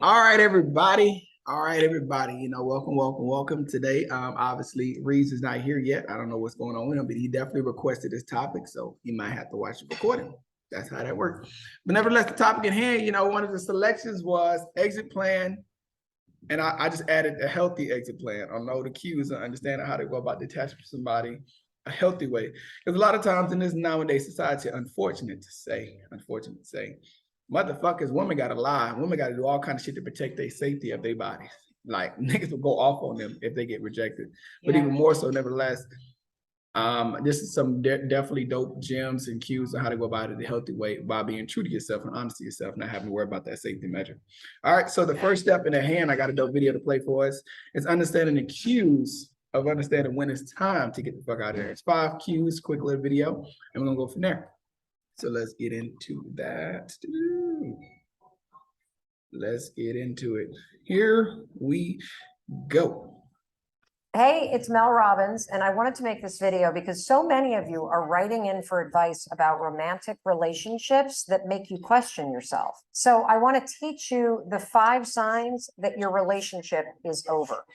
All right, everybody. All right, everybody. Welcome. Today, obviously, Reeves is not here yet. I don't know what's going on with him, but he definitely requested this topic, so he might have to watch the recording. That's how that works. But nevertheless, the topic at hand, one of the selections was exit plan, and I just added a healthy exit plan. I know the cues and understanding how to go about detaching from somebody a healthy way. Because a lot of times in this nowadays society, unfortunate to say, motherfuckers, women gotta lie. Women gotta do all kind of shit to protect their safety of their bodies. Like niggas will go off on them if they get rejected. But even more so, nevertheless, this is some definitely dope gems and cues on how to go about it the healthy way by being true to yourself and honest to yourself, not having to worry about that safety measure. All right, so the first step in the hand, I got a dope video to play for us, is understanding the cues of understanding when it's time to get the fuck out of there. It's 5 cues, quick little video, and we're gonna go from there. So let's get into that. Let's get into it. Here we go. Hey, it's Mel Robbins, and I wanted to make this video because so many of you are writing in for advice about romantic relationships that make you question yourself. So I want to teach you the 5 signs that your relationship is over.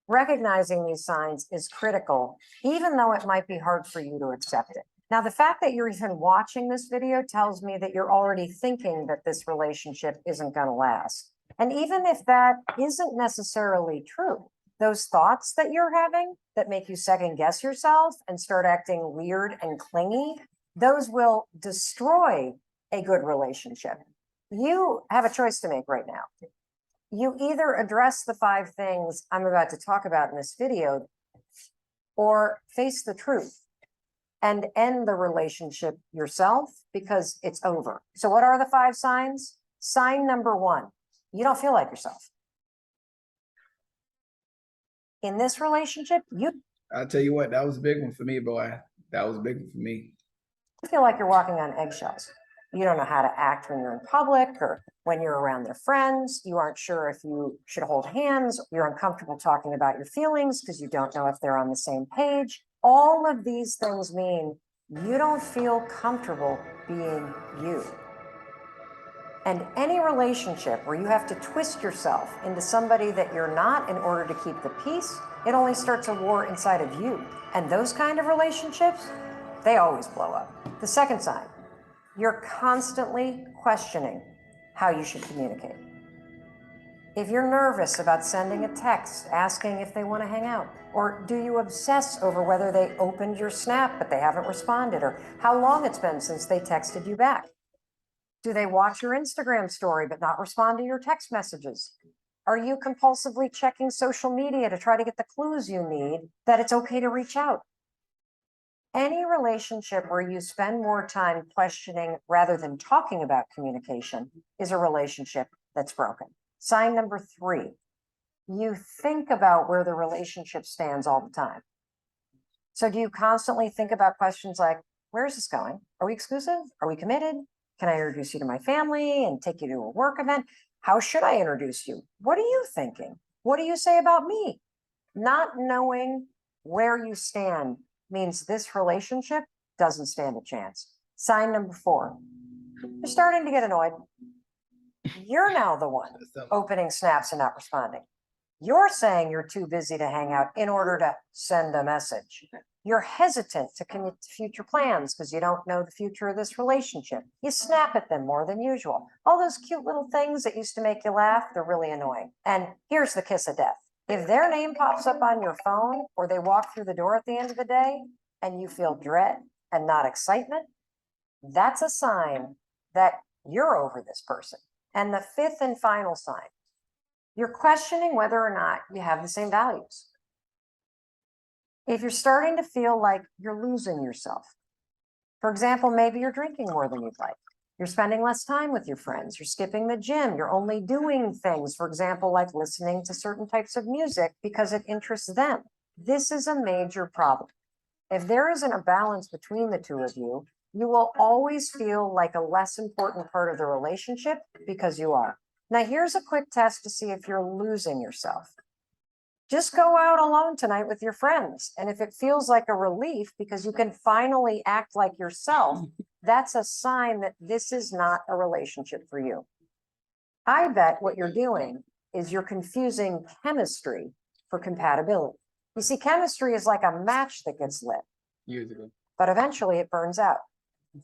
Recognizing these signs is critical, even though it might be hard for you to accept it. Now, the fact that you're even watching this video tells me that you're already thinking that this relationship isn't going to last. And even if that isn't necessarily true, those thoughts that you're having that make you second guess yourself and start acting weird and clingy, those will destroy a good relationship. You have a choice to make right now. You either address the 5 things I'm about to talk about in this video, or face the truth and end the relationship yourself because it's over. So what are the 5 signs? Sign number 1, you don't feel like yourself. In this relationship, I'll tell you what, that was a big one for me, boy. That was a big one for me. You feel like you're walking on eggshells. You don't know how to act when you're in public or when you're around their friends. You aren't sure if you should hold hands. You're uncomfortable talking about your feelings because you don't know if they're on the same page. All of these things mean you don't feel comfortable being you. And any relationship where you have to twist yourself into somebody that you're not in order to keep the peace, it only starts a war inside of you. And those kind of relationships, they always blow up. The second sign, you're constantly questioning how you should communicate. If you're nervous about sending a text asking if they want to hang out, or do you obsess over whether they opened your Snap but they haven't responded, or how long it's been since they texted you back? Do they watch your Instagram story but not respond to your text messages? Are you compulsively checking social media to try to get the clues you need that it's okay to reach out? Any relationship where you spend more time questioning rather than talking about communication is a relationship that's broken. Sign number 3, you think about where the relationship stands all the time. So do you constantly think about questions like, where is this going? Are we exclusive? Are we committed? Can I introduce you to my family and take you to a work event? How should I introduce you? What are you thinking? What do you say about me? Not knowing where you stand means this relationship doesn't stand a chance. Sign number 4, you're starting to get annoyed. You're now the one opening snaps and not responding. You're saying you're too busy to hang out in order to send a message. You're hesitant to commit to future plans because you don't know the future of this relationship. You snap at them more than usual. All those cute little things that used to make you laugh, they're really annoying. And here's the kiss of death. If their name pops up on your phone or they walk through the door at the end of the day and you feel dread and not excitement, that's a sign that you're over this person. And the 5th and final sign, you're questioning whether or not you have the same values. If you're starting to feel like you're losing yourself, for example, maybe you're drinking more than you'd like. You're spending less time with your friends. You're skipping the gym. You're only doing things, for example, like listening to certain types of music because it interests them. This is a major problem. If there isn't a balance between the two of you, you will always feel like a less important part of the relationship because you are. Now, here's a quick test to see if you're losing yourself. Just go out alone tonight with your friends. And if it feels like a relief because you can finally act like yourself, that's a sign that this is not a relationship for you. I bet what you're doing is you're confusing chemistry for compatibility. You see, chemistry is like a match that gets lit, Years ago. but eventually it burns out.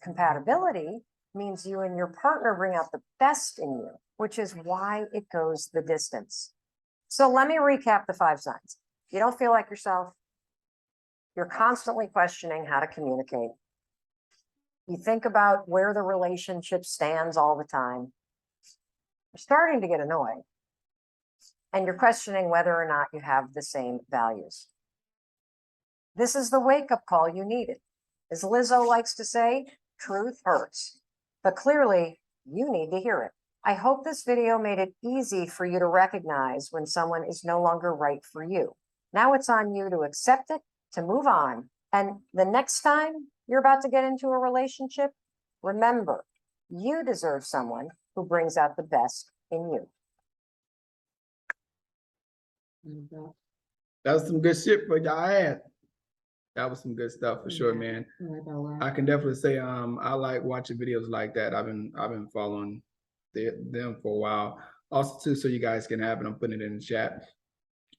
Compatibility means you and your partner bring out the best in you, which is why it goes the distance. So let me recap the 5 signs. You don't feel like yourself. You're constantly questioning how to communicate. You think about where the relationship stands all the time. You're starting to get annoyed. And you're questioning whether or not you have the same values. This is the wake-up call you needed. As Lizzo likes to say, truth hurts. But clearly, you need to hear it. I hope this video made it easy for you to recognize when someone is no longer right for you. Now it's on you to accept it, to move on. And the next time you're about to get into a relationship, remember, you deserve someone who brings out the best in you. That was some good shit for y'all had. That was some good stuff for sure, man. I can definitely say I like watching videos like that. I've been following them for a while. Also too, so you guys can have it, I'm putting it in the chat,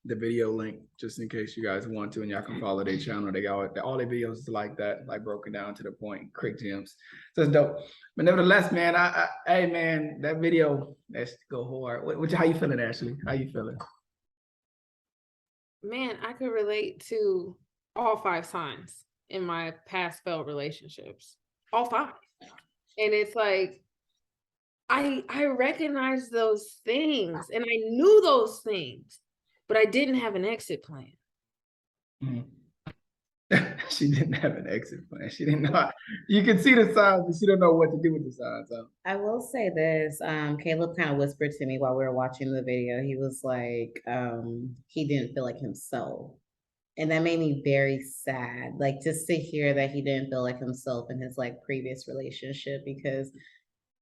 the video link, just in case you guys want to, and y'all can follow their channel. They got all their videos like that, like broken down to the point, quick gems. So it's dope. But nevertheless, man, hey man, that video, that's go hard. How you feeling, Ashley? How you feeling? Man, I could relate to all 5 signs in my past failed relationships. All 5. And it's like, I recognize those things and I knew those things, but I didn't have an exit plan. Mm-hmm. She didn't have an exit plan. She didn't know. You can see the signs, but she don't know what to do with the signs. I will say this. Caleb kind of whispered to me while we were watching the video. He was like, he didn't feel like himself. And that made me very sad. Like, just to hear that he didn't feel like himself in his like previous relationship, because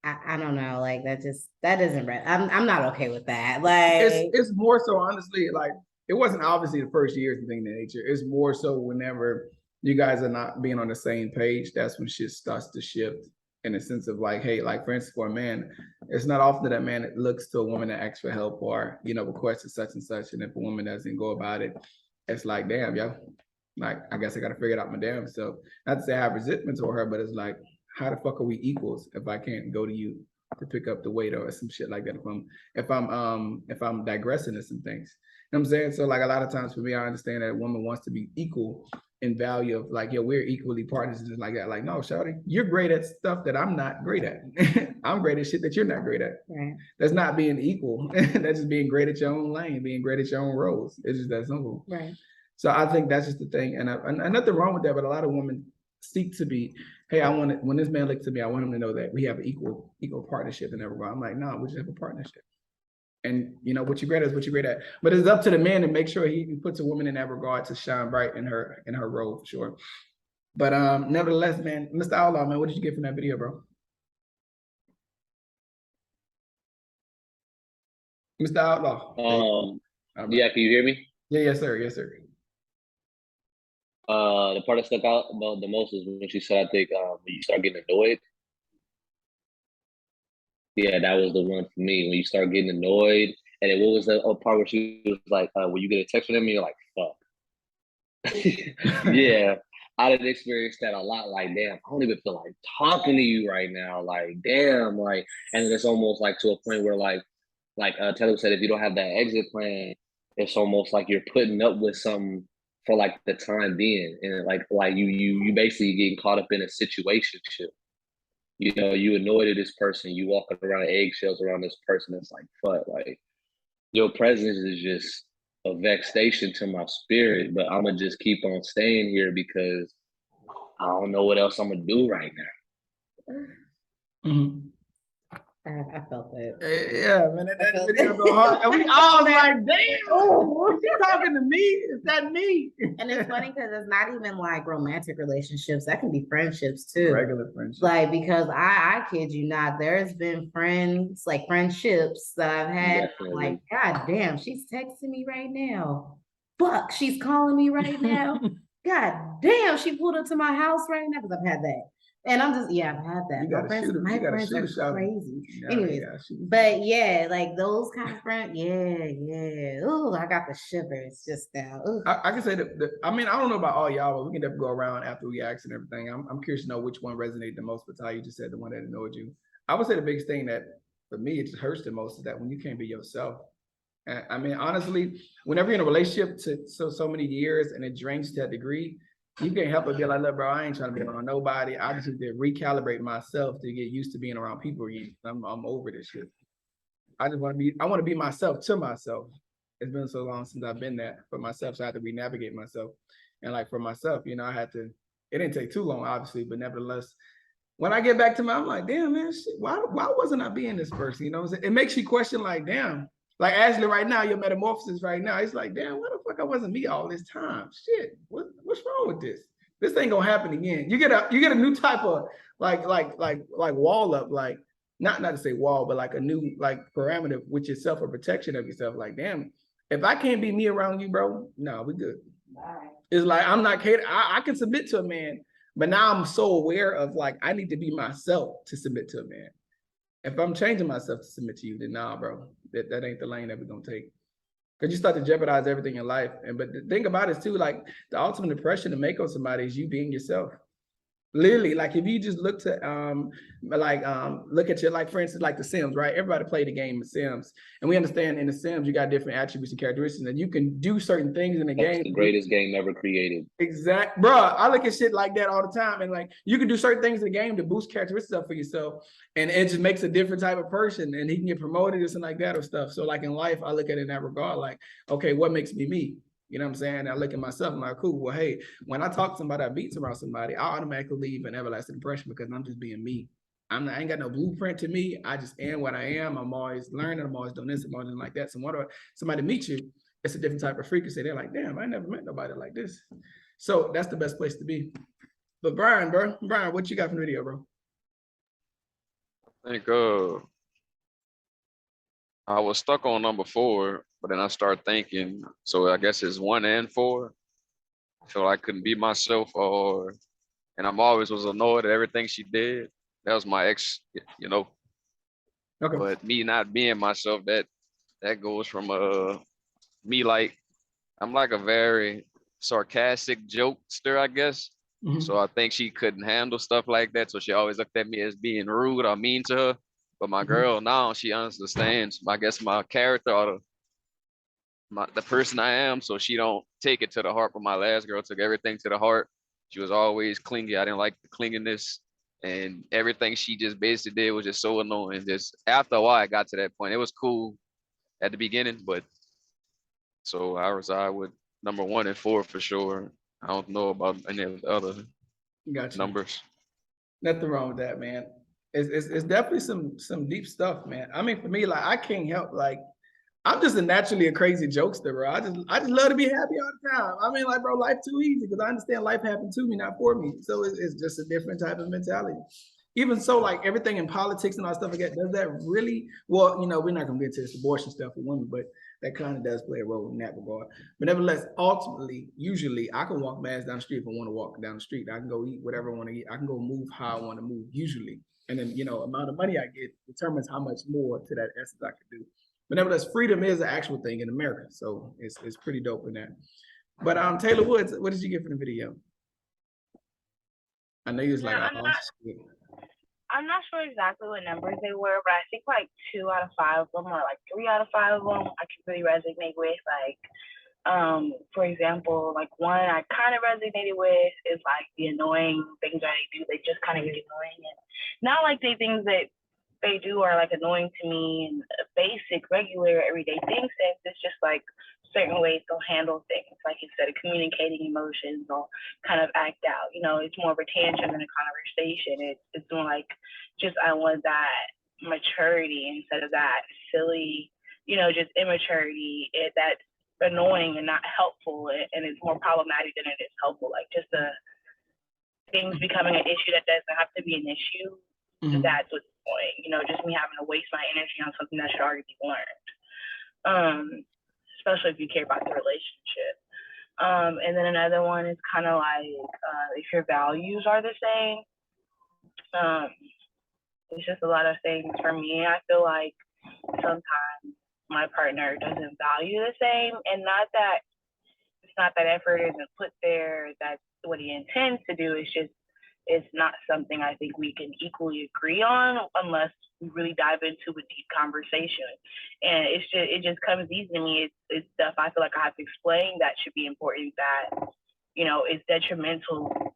I don't know, like that isn't right. I'm not okay with that. Like it's more so honestly, like it wasn't obviously the first years and things of that nature. It's more so whenever you guys are not being on the same page, that's when shit starts to shift in a sense of like, hey, like for instance, for a man, it's not often that a man looks to a woman that asks for help or, you know, requests such and such. And if a woman doesn't go about it, it's like, damn, yo, like, I guess I got to figure it out my damn self. Not to say I have resentment toward her, but it's like, how the fuck are we equals if I can't go to you to pick up the weight or some shit like that if I'm digressing in some things. You know what I'm saying? So like a lot of times for me, I understand that a woman wants to be equal in value of like, yeah, we're equally partners and like that. Like, no, shawty, you're great at stuff that I'm not great at. I'm great at shit that you're not great at. right. That's not being equal. That's just being great at your own lane, being great at your own roles. It's just that simple. Right. So I think that's just the thing. And nothing wrong with that, but a lot of women seek to be, hey, I want it when this man looks at me, I want him to know that we have an equal partnership and everyone. I'm like, no, we just have a partnership. And you know what you're great at is what you're great at. But it's up to the man to make sure he puts a woman in that regard to shine bright in her role for sure. But nevertheless, man, Mr. Outlaw, man, what did you get from that video, bro? Mr. Outlaw. Yeah, can you hear me? Yeah, yes, sir. Yes, sir. The part that stuck out about the most is when she said, I think when you start getting annoyed. Yeah, that was the one for me. When you start getting annoyed, and then what was the part where she was like, when you get a text from them, and you're like, fuck. Yeah, I didn't experience that a lot. Like, damn, I don't even feel like talking to you right now. Like, damn, like, and it's almost like to a point where like Taylor said, if you don't have that exit plan, it's almost like you're putting up with something for like the time being, and like you basically getting caught up in a situationship. You know, you annoyed at this person, you walking around eggshells around this person. It's like, fuck, like your presence is just a vexation to my spirit, but I'm gonna just keep on staying here because I don't know what else I'm gonna do right now. Mm-hmm. I felt it. Yeah, man, that video go hard. And we all like, damn, is she talking to me? Is that me? And it's funny because it's not even like romantic relationships. That can be friendships too. Regular friendships. Like, because I kid you not, there's been friends, like friendships that I've had. Like, God damn, she's texting me right now. Fuck, she's calling me right now. God damn, she pulled up to my house right now, because I've had that. And I'm just, yeah, I've had that. You gotta shoot 'em. My You gotta friends shoot are a shot. crazy. Yeah, Anyways, yeah, shoot. but yeah, like those kind of friends, yeah. Ooh, I got the shivers just now. Ooh. I can say that, I mean, I don't know about all y'all, but we can definitely go around after we ask and everything. I'm curious to know which one resonated the most with how you just said the one that annoyed you. I would say the biggest thing that for me, it just hurts the most is that when you can't be yourself. And I mean, honestly, whenever you're in a relationship to so many years and it drains to that degree, you can't help but be like, look, bro, I ain't trying to be around nobody. I just need to recalibrate myself to get used to being around people again. I'm over this shit. I want to be myself to myself. It's been so long since I've been there for myself, so I had to re-navigate myself. And like for myself, you know, I had to. It didn't take too long, obviously, but nevertheless, when I get back to I'm like, damn, man, shit, why wasn't I being this person? You know what I'm saying? It makes you question, like, damn, like Ashley, right now, your metamorphosis right now, it's like, damn, what the fuck I wasn't me all this time? Shit, what's wrong with this? This ain't gonna happen again. You get a new type of like wall up, like not to say wall, but like a new like parameter with yourself or protection of yourself. Like, damn, if I can't be me around you, bro, no, we good. It's like I'm not cater. I can submit to a man, but now I'm so aware of like I need to be myself to submit to a man. If I'm changing myself to submit to you, then nah, bro, that ain't the lane that we're gonna take. Because you start to jeopardize everything in life. And but the thing about it is too, like the ultimate impression to make on somebody is you being yourself. Literally, like if you just look to look at your, like for instance, like the Sims, right? Everybody play the game of Sims, and we understand in the Sims you got different attributes and characteristics, and you can do certain things in the That's game. the greatest game ever created. Exact, bro. I look at shit like that all the time, and like you can do certain things in the game to boost characteristics up for yourself, and it just makes a different type of person, and he can get promoted or something like that or stuff. So like in life, I look at it in that regard, like, okay, what makes me me? You know what I'm saying? I look at myself, I'm like, cool. Well, hey, when I talk to somebody, I beats around somebody, I automatically leave an everlasting impression because I'm just being me. I ain't got no blueprint to me. I just am what I am. I'm always learning. I'm always doing this. I'm always doing like that. So when somebody meets you, it's a different type of frequency. They're like, damn, I never met nobody like this. So that's the best place to be. But Brian, what you got from the video, bro? I think I was stuck on number 4, but then I started thinking, so I guess it's 1 and 4. I feel like I couldn't be myself, and I'm always was annoyed at everything she did. That was my ex, you know. Okay. But me not being myself, that goes from me like I'm like a very sarcastic jokester, I guess. Mhm. So I think she couldn't handle stuff like that. So she always looked at me as being rude or mean to her. But my girl now, she understands, I guess, my character or the person I am. So she don't take it to the heart. But my last girl took everything to the heart. She was always clingy. I didn't like the clinginess. And everything she just basically did was just so annoying. Just after a while, I got to that point. It was cool at the beginning, but so I reside with number 1 and 4 for sure. I don't know about any of the other Gotcha. numbers. Nothing wrong with that, man. It's definitely some deep stuff, man. I mean, for me, like I can't help like I'm just naturally a crazy jokester, bro. I just love to be happy all the time. I mean, like, bro, life too easy because I understand life happened to me, not for me. So it's just a different type of mentality. Even so, like everything in politics and all stuff like that, does that really? Well, you know, we're not gonna get to this abortion stuff for women, but that kind of does play a role in that regard. But nevertheless, ultimately, usually I can walk mass down the street if I want to walk down the street. I can go eat whatever I want to eat. I can go move how I want to move, usually. And then, you know, amount of money I get determines how much more to that essence I can do. But nevertheless, freedom is an actual thing in America. So it's pretty dope in that. But Taylor Woods, what did you get from the video? I know you was like, oh, shit. I'm not sure exactly what numbers they were, but I think like 2 out of 5 of them or like 3 out of 5 of them I can really resonate with. Like, for example, like one I kind of resonated with is like the annoying things that they do. They just kind of get annoying, and not like the things that they do are like annoying to me in a basic, regular, everyday thing sense. It's just like certain ways they'll handle things. Like instead of communicating emotions, they'll kind of act out. You know, it's more of a tantrum than a conversation. It's more like just I want that maturity instead of that silly, you know, just immaturity. That's annoying and not helpful, and it's more problematic than it is helpful. Like just the things becoming an issue that doesn't have to be an issue. Mm-hmm. That's what's the point. You know, just me having to waste my energy on something that should already be learned. Especially if you care about the relationship. And then another one is kind of like if your values are the same. It's just a lot of things for me. I feel like sometimes my partner doesn't value the same, and not that it's not that effort isn't put there. That's what he intends to do. It's just it's not something I think we can equally agree on unless we really dive into a deep conversation. And it just comes easy to me. It's stuff I feel like I have to explain that should be important, that is detrimental,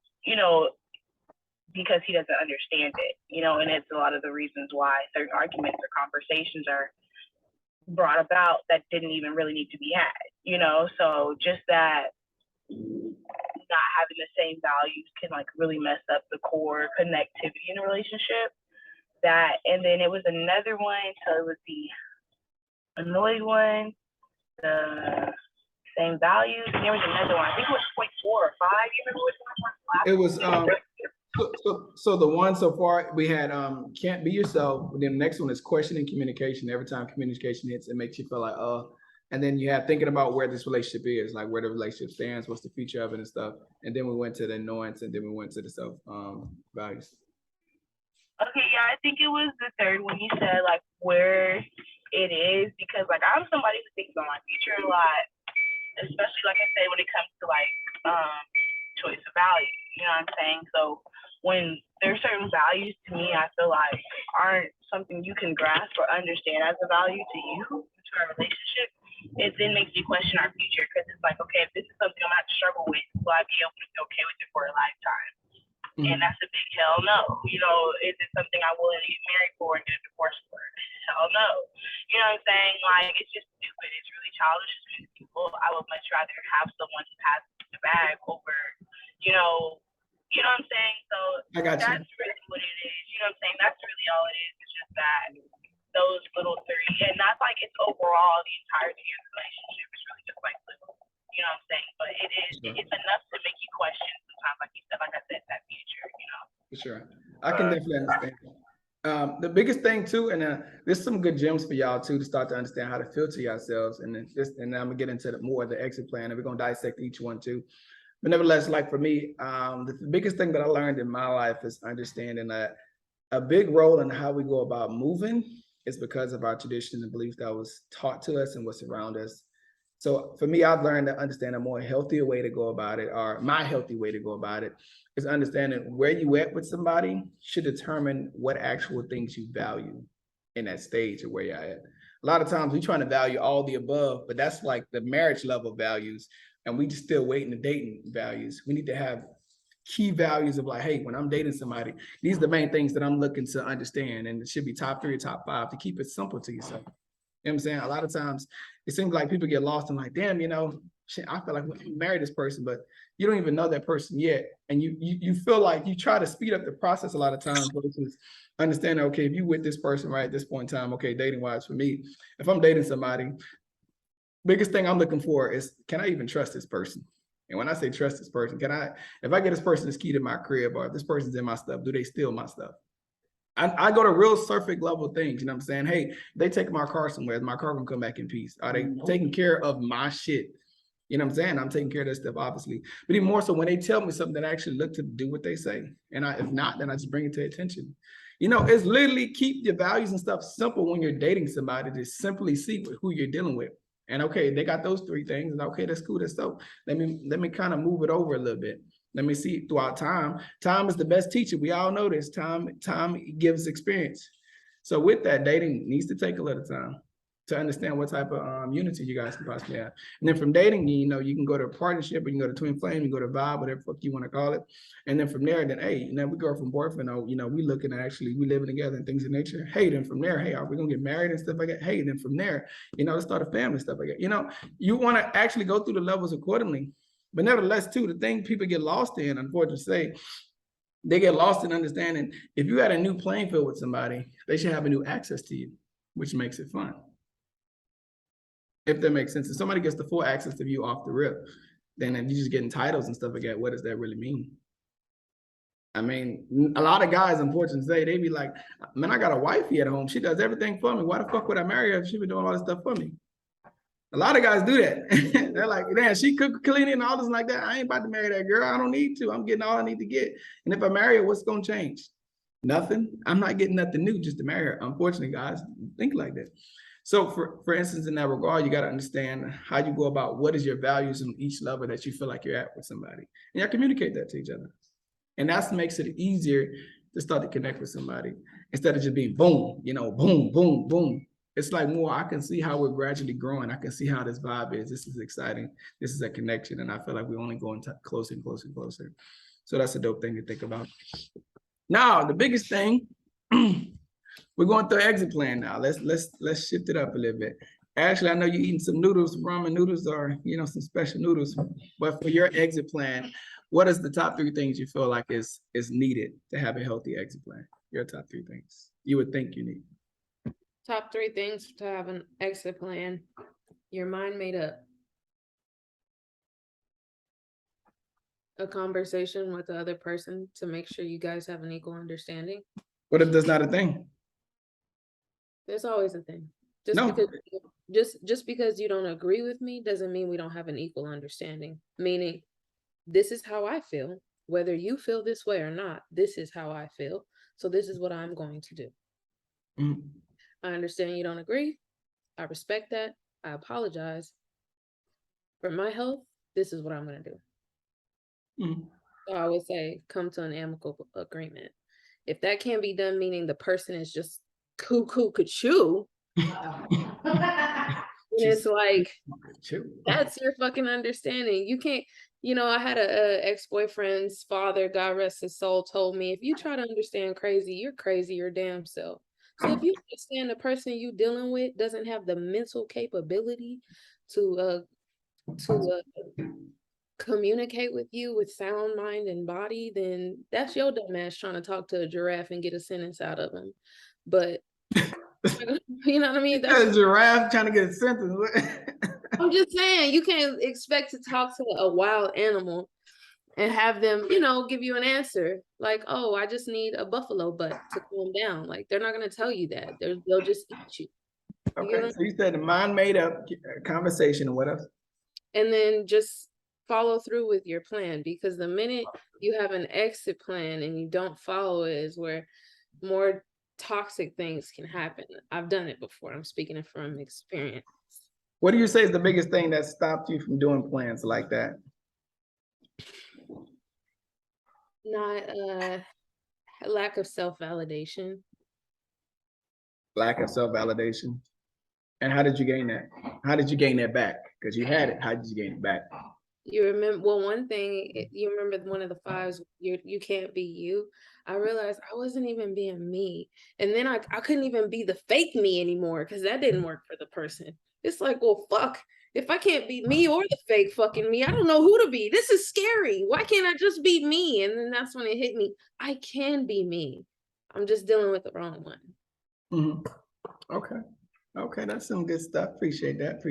because he doesn't understand it, and it's a lot of the reasons why certain arguments or conversations are brought about that didn't even really need to be had, so just that not having the same values can like really mess up the core connectivity in a relationship. And then it was another one, so it was the annoyed one, the same values, and there was another one, I think it was point 4 or 5, you remember which one? It was so the one so far we had can't be yourself. Then the next one is questioning communication. Every time communication hits, it makes you feel like and then you have thinking about where this relationship is, like where the relationship stands, what's the future of it and stuff. And then we went to the annoyance, and then we went to the self values. Okay, yeah, I think it was the third one you said, like where it is, because like I'm somebody who thinks on my future a lot, especially like I say when it comes to like choice of value, you know what I'm saying? So when there's certain values to me, I feel like aren't something you can grasp or understand as a value to you, to our relationship, it then makes you question our future, because it's like, okay, if this is something I'm gonna have to struggle with, will I be able to be okay with it for a lifetime? And that's a big hell no. Is it something I will get married for and get a divorce for? Hell no. You know what I'm saying? Like, it's just stupid. It's really childish to people. I would much rather have someone who has the bag over, you know what I'm saying? So I got you. That's really what it is. You know what I'm saying? That's really all it is. It's just that those little three. And that's like it's overall the entirety of the relationship. It's really just like little, you know what I'm saying? But it's enough to make you question sometimes, like you said, like I said, that future, For sure. I can definitely understand. The biggest thing too, and there's some good gems for y'all too to start to understand how to filter yourselves, and then I'm gonna get into more of the exit plan, and we're gonna dissect each one too. But nevertheless, like for me, the biggest thing that I learned in my life is understanding that a big role in how we go about moving is because of our tradition and beliefs that was taught to us and what's around us. So for me, I've learned to understand a more healthier way to go about it, or my healthy way to go about it, is understanding where you at with somebody should determine what actual things you value in that stage of where you're at. A lot of times we're trying to value all the above, but that's like the marriage level values, and we just still waiting the dating values. We need to have key values of like, hey, when I'm dating somebody, these are the main things that I'm looking to understand, and it should be top 3 or top 5 to keep it simple to yourself. You know what I'm saying? A lot of times it seems like people get lost and like, damn, shit, I feel like we can marry this person, but you don't even know that person yet. And you feel like you try to speed up the process a lot of times versus understanding, okay, if you with this person right at this point in time, okay, dating wise for me, if I'm dating somebody, biggest thing I'm looking for is, can I even trust this person? And when I say trust this person, if I get this person this key to my crib, or if this person's in my stuff, do they steal my stuff? I go to real surface level things, you know what I'm saying? Hey, they take my car somewhere, my car gonna come back in peace. Are they taking care of my shit? You know what I'm saying? I'm taking care of that stuff, obviously. But even more so when they tell me something that I actually look to do what they say. And if not, then I just bring it to attention. It's literally keep your values and stuff simple when you're dating somebody, to simply see who you're dealing with. And okay, they got those 3 things, and okay, that's cool, that's so. Let me kind of move it over a little bit. Let me see throughout time. Time is the best teacher. We all know this. Time gives experience. So with that, dating needs to take a little time to understand what type of unity you guys can possibly have. And then from dating, you can go to a partnership, or you can go to twin flame, you go to vibe, whatever fuck you want to call it. And then from there, hey, we go from boyfriend, we looking at actually, we living together and things of nature. Hey, then from there, hey, are we gonna get married and stuff like that? Hey, then from there, let's start a family, stuff like that. You want to actually go through the levels accordingly. But nevertheless, too, the thing people get lost in, unfortunately to say, they get lost in understanding if you had a new playing field with somebody, they should have a new access to you, which makes it fun. If that makes sense. If somebody gets the full access to you off the rip, then if you're just getting titles and stuff like that, what does that really mean? I mean, a lot of guys, unfortunately, say they be like, man, I got a wifey at home. She does everything for me. Why the fuck would I marry her if she been doing all this stuff for me? A lot of guys do that. They're like, man, she cook, clean and all this like that. I ain't about to marry that girl. I don't need to. I'm getting all I need to get. And if I marry her, what's going to change? Nothing. I'm not getting nothing new just to marry her. Unfortunately, guys think like that. So for instance, in that regard, you got to understand how you go about what is your values on each level that you feel like you're at with somebody. And you communicate that to each other. And that makes it easier to start to connect with somebody instead of just being boom, boom, boom, boom. It's like more, I can see how we're gradually growing. I can see how this vibe is. This is exciting. This is a connection. And I feel like we're only going closer and closer and closer. So that's a dope thing to think about. Now, the biggest thing, we're going through an exit plan now. Let's shift it up a little bit. Actually, I know you're eating some noodles, ramen noodles, or some special noodles. But for your exit plan, what is the top 3 things you feel like is needed to have a healthy exit plan? Your top 3 things you would think you need. Top 3 things to have an exit plan. Your mind made up. A conversation with the other person to make sure you guys have an equal understanding. What if that's not a thing? There's always a thing. Just because you don't agree with me doesn't mean we don't have an equal understanding. Meaning, this is how I feel. Whether you feel this way or not, this is how I feel. So this is what I'm going to do. Mm-hmm. I understand you don't agree. I respect that. I apologize. For my health, this is what I'm going to do. Mm-hmm. So I would say come to an amicable agreement. If that can't be done, meaning the person is just cuckoo ka-choo, it's like, that's your fucking understanding. You can't, I had a ex-boyfriend's father, God rest his soul, told me, if you try to understand crazy, you're crazy your damn self. So if you understand the person you dealing with doesn't have the mental capability to communicate with you with sound mind and body, then that's your dumb ass trying to talk to a giraffe and get a sentence out of him. But you know what I mean? That's a giraffe trying to get a sentence. I'm just saying, you can't expect to talk to a wild animal and have them, give you an answer like, oh, I just need a buffalo butt to calm down. Like, they're not going to tell you that. They'll just eat you. Okay, so you said the mind made up conversation and what else? And then just follow through with your plan, because the minute you have an exit plan and you don't follow it is where more toxic things can happen. I've done it before. I'm speaking from experience. What do you say is the biggest thing that stopped you from doing plans like that? Not lack of self-validation. Lack of self-validation. And how did you gain that? How did you gain that back? Because you had it. How did you gain it back? You remember, well, one thing, you remember one of the 5s, you can't be you. I realized I wasn't even being me. And then I couldn't even be the fake me anymore, because that didn't work for the person. It's like, well, fuck, if I can't be me or the fake fucking me, I don't know who to be. This is scary. Why can't I just be me? And then that's when it hit me. I can be me. I'm just dealing with the wrong one. Mm-hmm. Okay, that's some good stuff. Appreciate that.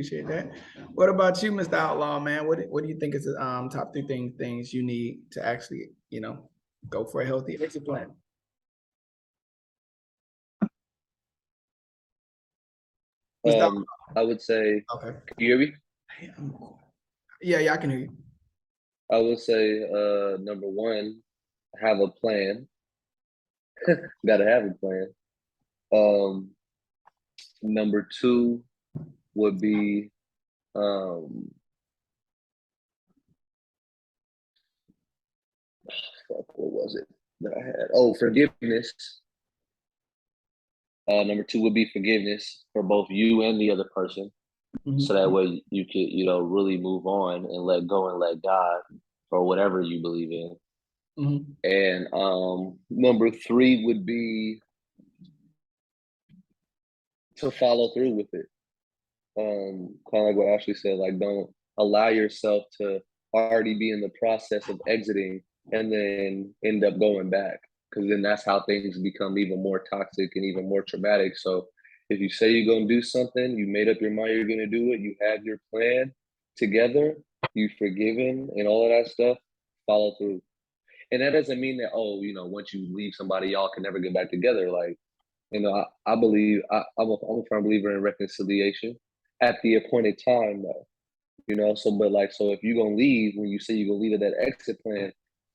What about you, Mr. Outlaw, man? What do you think is the top 3 things you need to actually, go for a healthy exit plan? I would say, okay. Can you hear me? Yeah, I can hear you. I would say, number 1, have a plan. Gotta have a plan. Number 2 would be, what was it that I had? Oh, forgiveness. Number 2 would be forgiveness for both you and the other person. Mm-hmm. So that way you could, really move on and let go and let God for whatever you believe in. Mm-hmm. And number 3 would be to follow through with it. Kind of like what Ashley said, like, don't allow yourself to already be in the process of exiting and then end up going back, because then that's how things become even more toxic and even more traumatic. So if you say you're going to do something, you made up your mind you're going to do it, you have your plan together, you've forgiven and all of that stuff, follow through. And that doesn't mean that, once you leave somebody, y'all can never get back together. Like, I believe, I'm a firm believer in reconciliation at the appointed time, though. So if you're going to leave, when you say you're going to leave at that exit plan,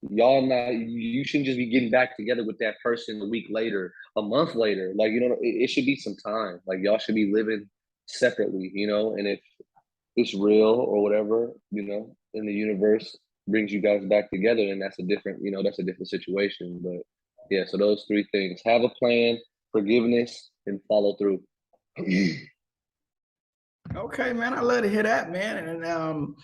y'all not, you shouldn't just be getting back together with that person a week later, a month later. Like, you know, it should be some time. Like, y'all should be living separately, you know, and if it's real or whatever, you know, in the universe brings you guys back together, and that's a different, you know, that's a different situation. But yeah, so those three things: have a plan, forgiveness, and follow through. Okay, man, I love to hear that, man. And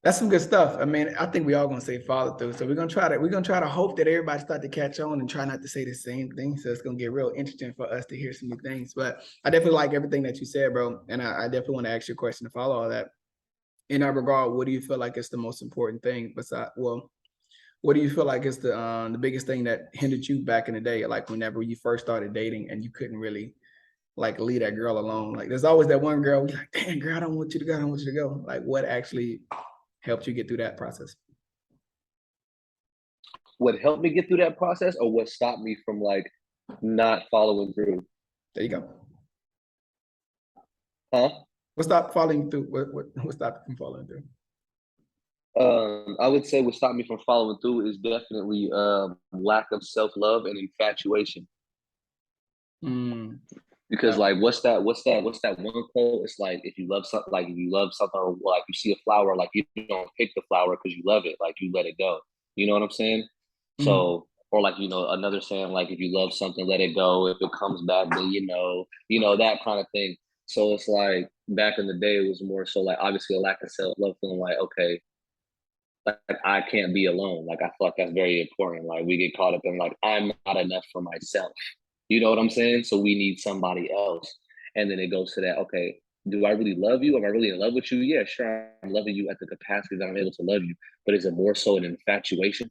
that's some good stuff. I mean, I think we all gonna say follow through. So we're gonna try to hope that everybody start to catch on and try not to say the same thing. So it's gonna get real interesting for us to hear some new things. But I definitely like everything that you said, bro. And I definitely want to ask you a question to follow all that. In that regard, what do you feel like is the most important thing besides, well, what do you feel like is the biggest thing that hindered you back in the day? Like whenever you first started dating and you couldn't really like leave that girl alone. Like there's always that one girl, you're like, damn girl, I don't want you to go, I don't want you to go. Like what actually helped you get through that process? What helped me get through that process, or what stopped me from like not following through? There you go. Huh? What stopped following through? What stopped you from following through? I would say what stopped me from following through is definitely lack of self-love and infatuation. Mm, Because yeah. like what's that one quote? It's like if you love something, like if you love something, or like you see a flower, like you don't pick the flower because you love it, like you let it go. You know what I'm saying? Mhm. So, or like, you know, another saying, like if you love something, let it go. If it comes back, then you know, that kind of thing. So it's like back in the day, it was more so like obviously a lack of self-love, feeling like, okay, like I can't be alone. Like I feel like that's very important. Like we get caught up in like I'm not enough for myself. You know what I'm saying? So we need somebody else. And then it goes to that, okay, do I really love you? Am I really in love with you? Yeah, sure. I'm loving you at the capacity that I'm able to love you. But is it more so an infatuation?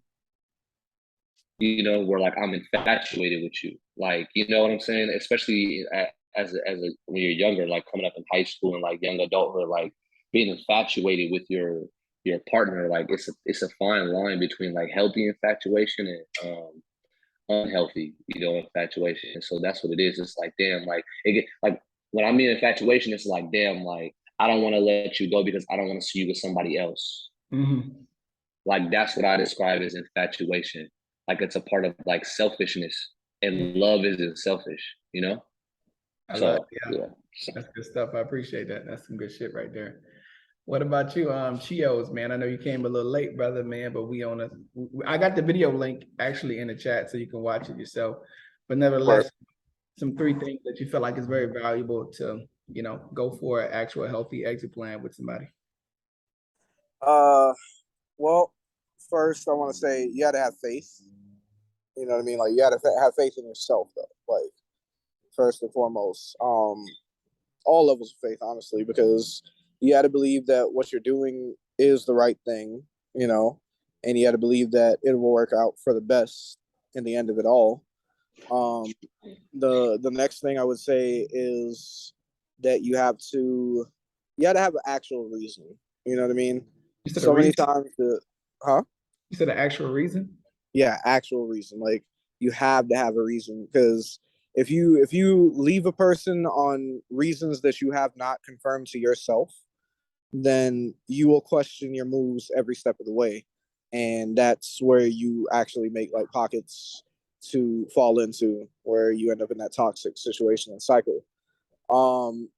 You know, where like I'm infatuated with you. Like, you know what I'm saying? Especially when you're younger, like coming up in high school and like young adulthood, like being infatuated with your partner, like it's a fine line between like healthy infatuation and unhealthy, you know, infatuation. So that's what it is. It's like, damn, like it get like when I'm in infatuation, it's like, damn, like I don't want to let you go because I don't want to see you with somebody else. Mhm. Like that's what I describe as infatuation. Like it's a part of like selfishness, and love isn't selfish, you know? I love it. So Yeah, yeah. that's good stuff. I appreciate that. That's some good shit right there. What about you, Chios, man? I know you came a little late, brother, man, but I got the video link actually in the chat so you can watch it yourself. But Right. nevertheless, some three things that you feel like is very valuable to, you know, go for an actual healthy exit plan with somebody. Uh, well, first I want to say you got to have faith. You know what I mean? Like you got to have faith in yourself, though. Like first and foremost, all levels of faith, honestly, because you got to believe that what you're doing is the right thing. You know, and you got to believe that it will work out for the best in the end of it all. Um, the next thing I would say is that you got to have an actual reason. You know what I mean? You said a So many reason? times huh? You said an actual reason? Yeah, actual reason. Like you have to have a reason, because if you leave a person on reasons that you have not confirmed to yourself, then you will question your moves every step of the way. And that's where you actually make like pockets to fall into, where you end up in that toxic situation and cycle. Um,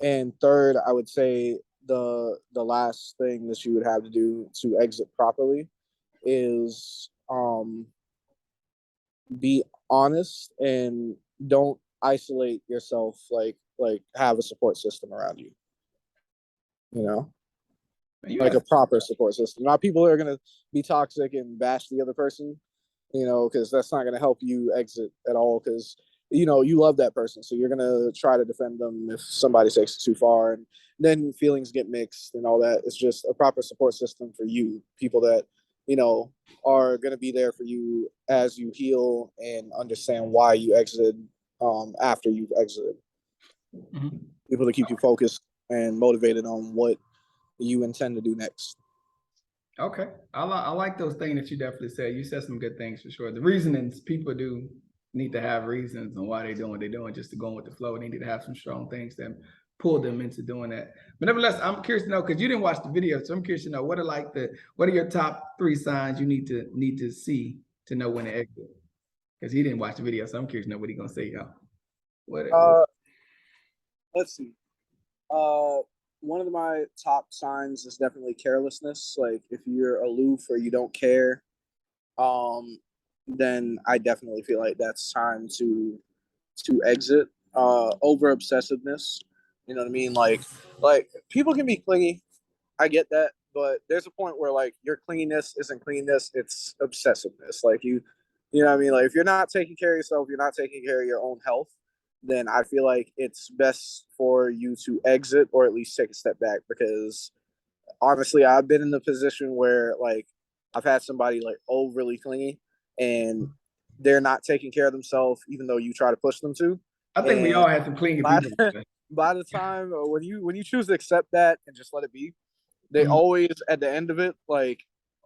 and third, I would say the last thing that you would have to do to exit properly is be honest and don't isolate yourself. Like have a support system around you. You know, You like a guys, proper support system. Not people that are gonna be toxic and bash the other person. You know, because that's not gonna help you exit at all. Because you know you love that person, so you're gonna try to defend them if somebody takes it too far, and then feelings get mixed and all that. It's just a proper support system for you, people that you know are gonna be there for you as you heal and understand why you exited after you've exited. Mhm. People to keep you focused and motivated on what you intend to do next. Okay. I like those things that you definitely said. You said some good things for sure. The reasonings, people do need to have reasons on why they're doing what they're doing, just to go with the flow. They need to have some strong things that pulled them into doing that. But nevertheless, I'm curious to know, because you didn't watch the video, so I'm curious to know what are your top 3 signs you need to see to know when to exit? Because he didn't watch the video, so I'm curious to know what he's gonna say, y'all. Let's see. One of my top signs is definitely carelessness. Like if you're aloof or you don't care, then I definitely feel like that's time to exit. Over obsessiveness. You know what I mean? Like people can be clingy. I get that, but there's a point where like your clinginess isn't cleanness, it's obsessiveness. Like you know what I mean? Like if you're not taking care of yourself, you're not taking care of your own health, then I feel like it's best for you to exit or at least take a step back, because honestly, I've been in the position where like I've had somebody like overly clingy and they're not taking care of themselves even though you try to push them to. I think we all had some clingy by, people. by the time when you choose to accept that and just let it be, they always at the end of it like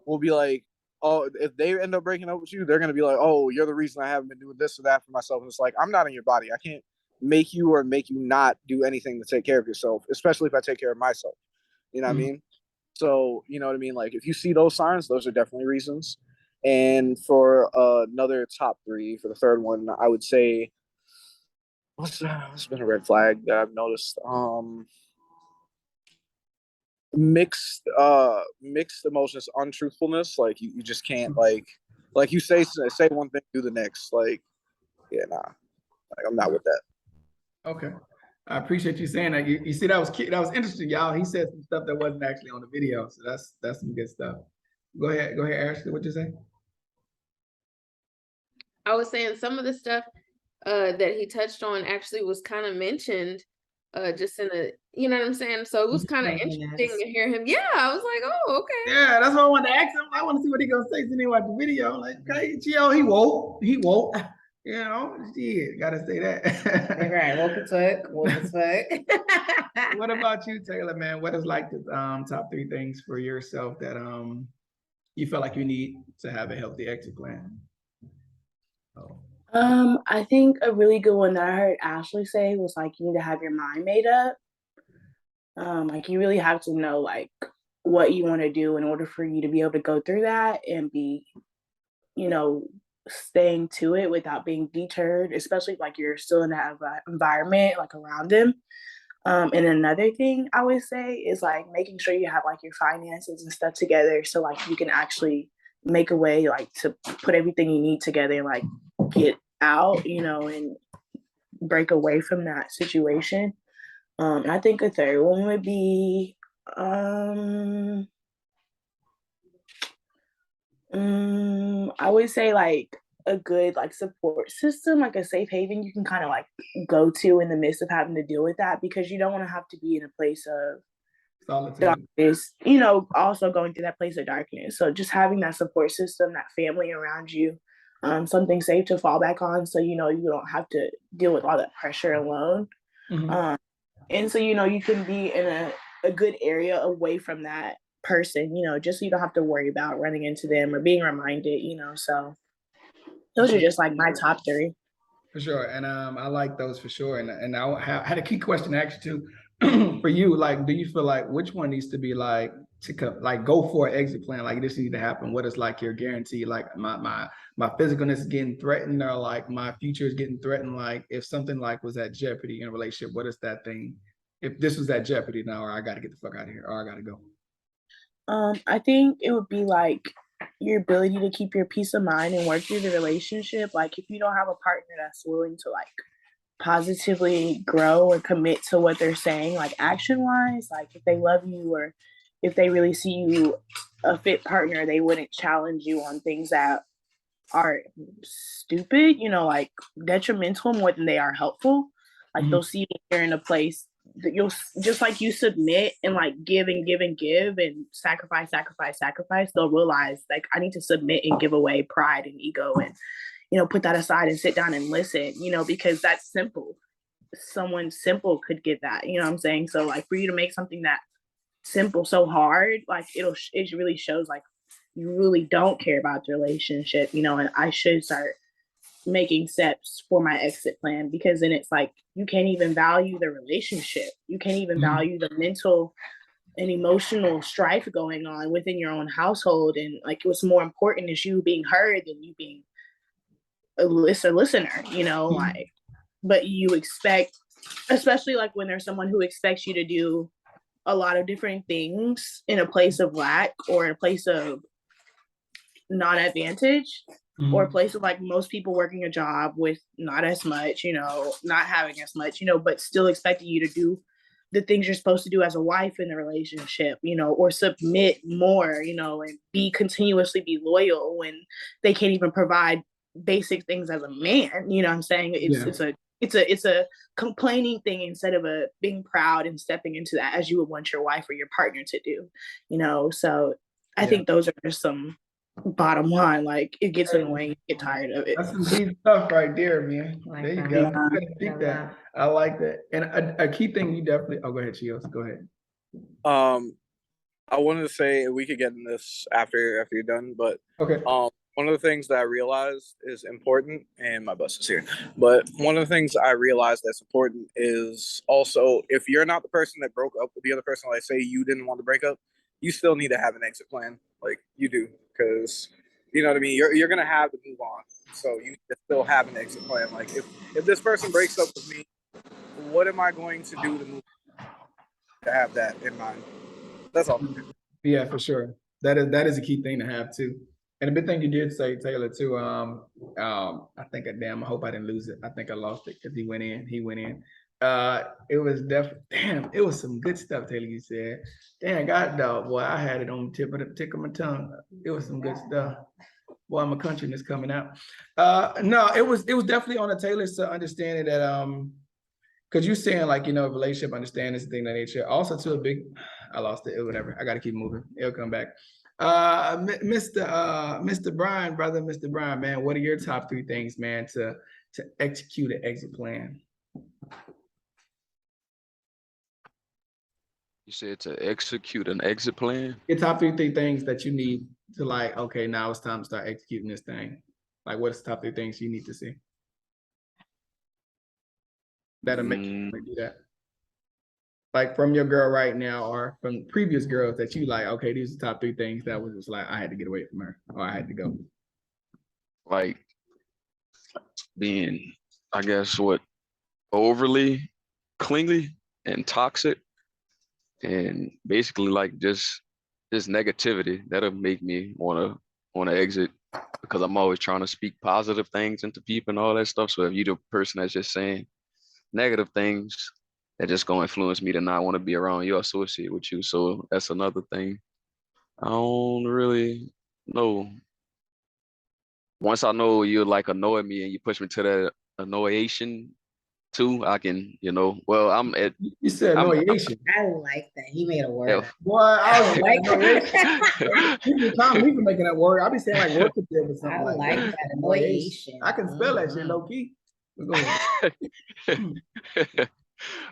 will be like, oh, if they end up breaking up with you, they're gonna be like, oh, you're the reason I haven't been doing this or that for myself. And it's like, I'm not in your body. I can't make you or make you not do anything to take care of yourself, especially if I take care of myself. You know what I mean? So, you know what I mean? Like if you see those signs, those are definitely reasons. And for another top 3, for the third one, I would say what's been a red flag that I've noticed? Mixed emotions, untruthfulness. Like you just can't like you say one thing, do the next. Like, yeah, nah. Like I'm not with that. Okay. I appreciate you saying that. You see, that was interesting, y'all. He said some stuff that wasn't actually on the video, so that's some good stuff. Go ahead, Ashley. What'd you say? I was saying some of the stuff that he touched on actually was kind of mentioned just in a, you know what I'm saying? So it was kind of interesting to hear him. Yeah, I was like, oh, okay. Yeah, that's what I wanted to ask him. I want to see what he gonna say since he watched the video. I'm like, okay, Gio, he woke. You know, shit, gotta say that. Right, woke as fuck. What about you, Taylor, man? What is like the top 3 things for yourself that you feel like you need to have a healthy exit plan? Oh. I think a really good one that I heard Ashley say was like you need to have your mind made up. Like you really have to know like what you want to do in order for you to be able to go through that and be, you know, staying to it without being deterred, especially if like you're still in that environment, like around them. And another thing I would say is like making sure you have like your finances and stuff together, so like you can actually make a way like to put everything you need together and like get out, you know, and break away from that situation. I think a third one would be I would say like a good like support system, like a safe haven you can kind of like go to in the midst of having to deal with that, because you don't want to have to be in a place of solitude, darkness, you know, also going through that place of darkness. So just having that support system, that family around you, something safe to fall back on, so you know you don't have to deal with all that pressure alone. And so you know you can be in a good area away from that person, you know, just so you don't have to worry about running into them or being reminded, you know. So those are just like my top 3. For sure. And I like those for sure. And I had a key question to ask you too. For you, like, do you feel like which one needs to be like go for an exit plan? Like this needs to happen. What is like your guarantee? Like my physicalness is getting threatened, or like my future is getting threatened. Like if something like was at jeopardy in a relationship, what is that thing? If this was at jeopardy now, or I got to get the fuck out of here, or I got to go. I think it would be like your ability to keep your peace of mind and work through the relationship. Like if you don't have a partner that's willing to like positively grow or commit to what they're saying, like action wise, like if they love you or if they really see you a fit partner, they wouldn't challenge you on things that are stupid, you know, like detrimental more than they are helpful. Like they'll see you're in a place that you'll just like you submit and like give and give and give and sacrifice. They'll realize like I need to submit and give away pride and ego and, you know, put that aside and sit down and listen, you know, because that's simple. Someone simple could get that, you know what I'm saying? So like for you to make something that simple so hard, like it really shows like you really don't care about the relationship, you know, and I should start making steps for my exit plan, because then it's like you can't even value the relationship. You can't even value the mental and emotional strife going on within your own household. And like what's more important is you being heard than you being a listener, like, but you expect, especially like when there's someone who expects you to do a lot of different things in a place of lack or in a place of non-advantage, or a place of like most people working a job with not as much, not having as much, but still expecting you to do the things you're supposed to do as a wife in the relationship, or submit more, and continuously be loyal when they can't even provide basic things as a man. You know what I'm saying? It's a complaining thing instead of a being proud and stepping into that as you would want your wife or your partner to do, so I think those are just some bottom line. Like, it gets annoying, you get tired of it. That's some deep stuff right there, man. There you go. Yeah. You gotta speak that. I like that. And a key thing you definitely, go ahead, Chios, go ahead. I wanted to say, we could get in this after you're done, but okay. One of the things that I realized is important, and my bus is here, but one of the things I realized that's important is also, if you're not the person that broke up with the other person, like say you didn't want to break up, you still need to have an exit plan. Like, you do, because you know what I mean? You're gonna have to move on. So you need to still have an exit plan. Like, if this person breaks up with me, what am I going to do to move on? To have that in mind. That's all. Yeah, for sure. That is a key thing to have too. And a big thing you did say, Taylor, too. I think, I hope I didn't lose it. I think I lost it because he went in. It was damn, it was some good stuff, Taylor, you said. Damn, God dog, boy, I had it on the tip of my tongue. It was some good stuff. Boy, my country is coming out. No, it was definitely on the Taylor's understanding that because you're saying like, relationship understanding is thing that nature. Also to I lost it, whatever. I gotta keep moving. It'll come back. Mr. Brian, brother, Mr. Brian, man, what are your top 3 things, man, to execute an exit plan? You said to execute an exit plan? Your top 3 things that you need to, like, okay, now it's time to start executing this thing. Like, what's the top 3 things you need to see that'll make you do that? Like, from your girl right now, or from previous girls that you like, okay, these are the top 3 things that was just like, I had to get away from her, or I had to go. Like being, I guess, overly clingy and toxic, and basically like just negativity that'll make me want to exit, because I'm always trying to speak positive things into people and all that stuff. So if you're the person that's just saying negative things, that just gonna influence me to not want to be around you, associate with you. So that's another thing. I don't really know. Once I know you like annoy me and you push me to that annoyation too, I can, well, You said annoyation. I like that. He made a word. Boy, I was like that. Time we making that word. I'll be saying like work with them or something. I like that. Annoyation. I can spell that shit low key.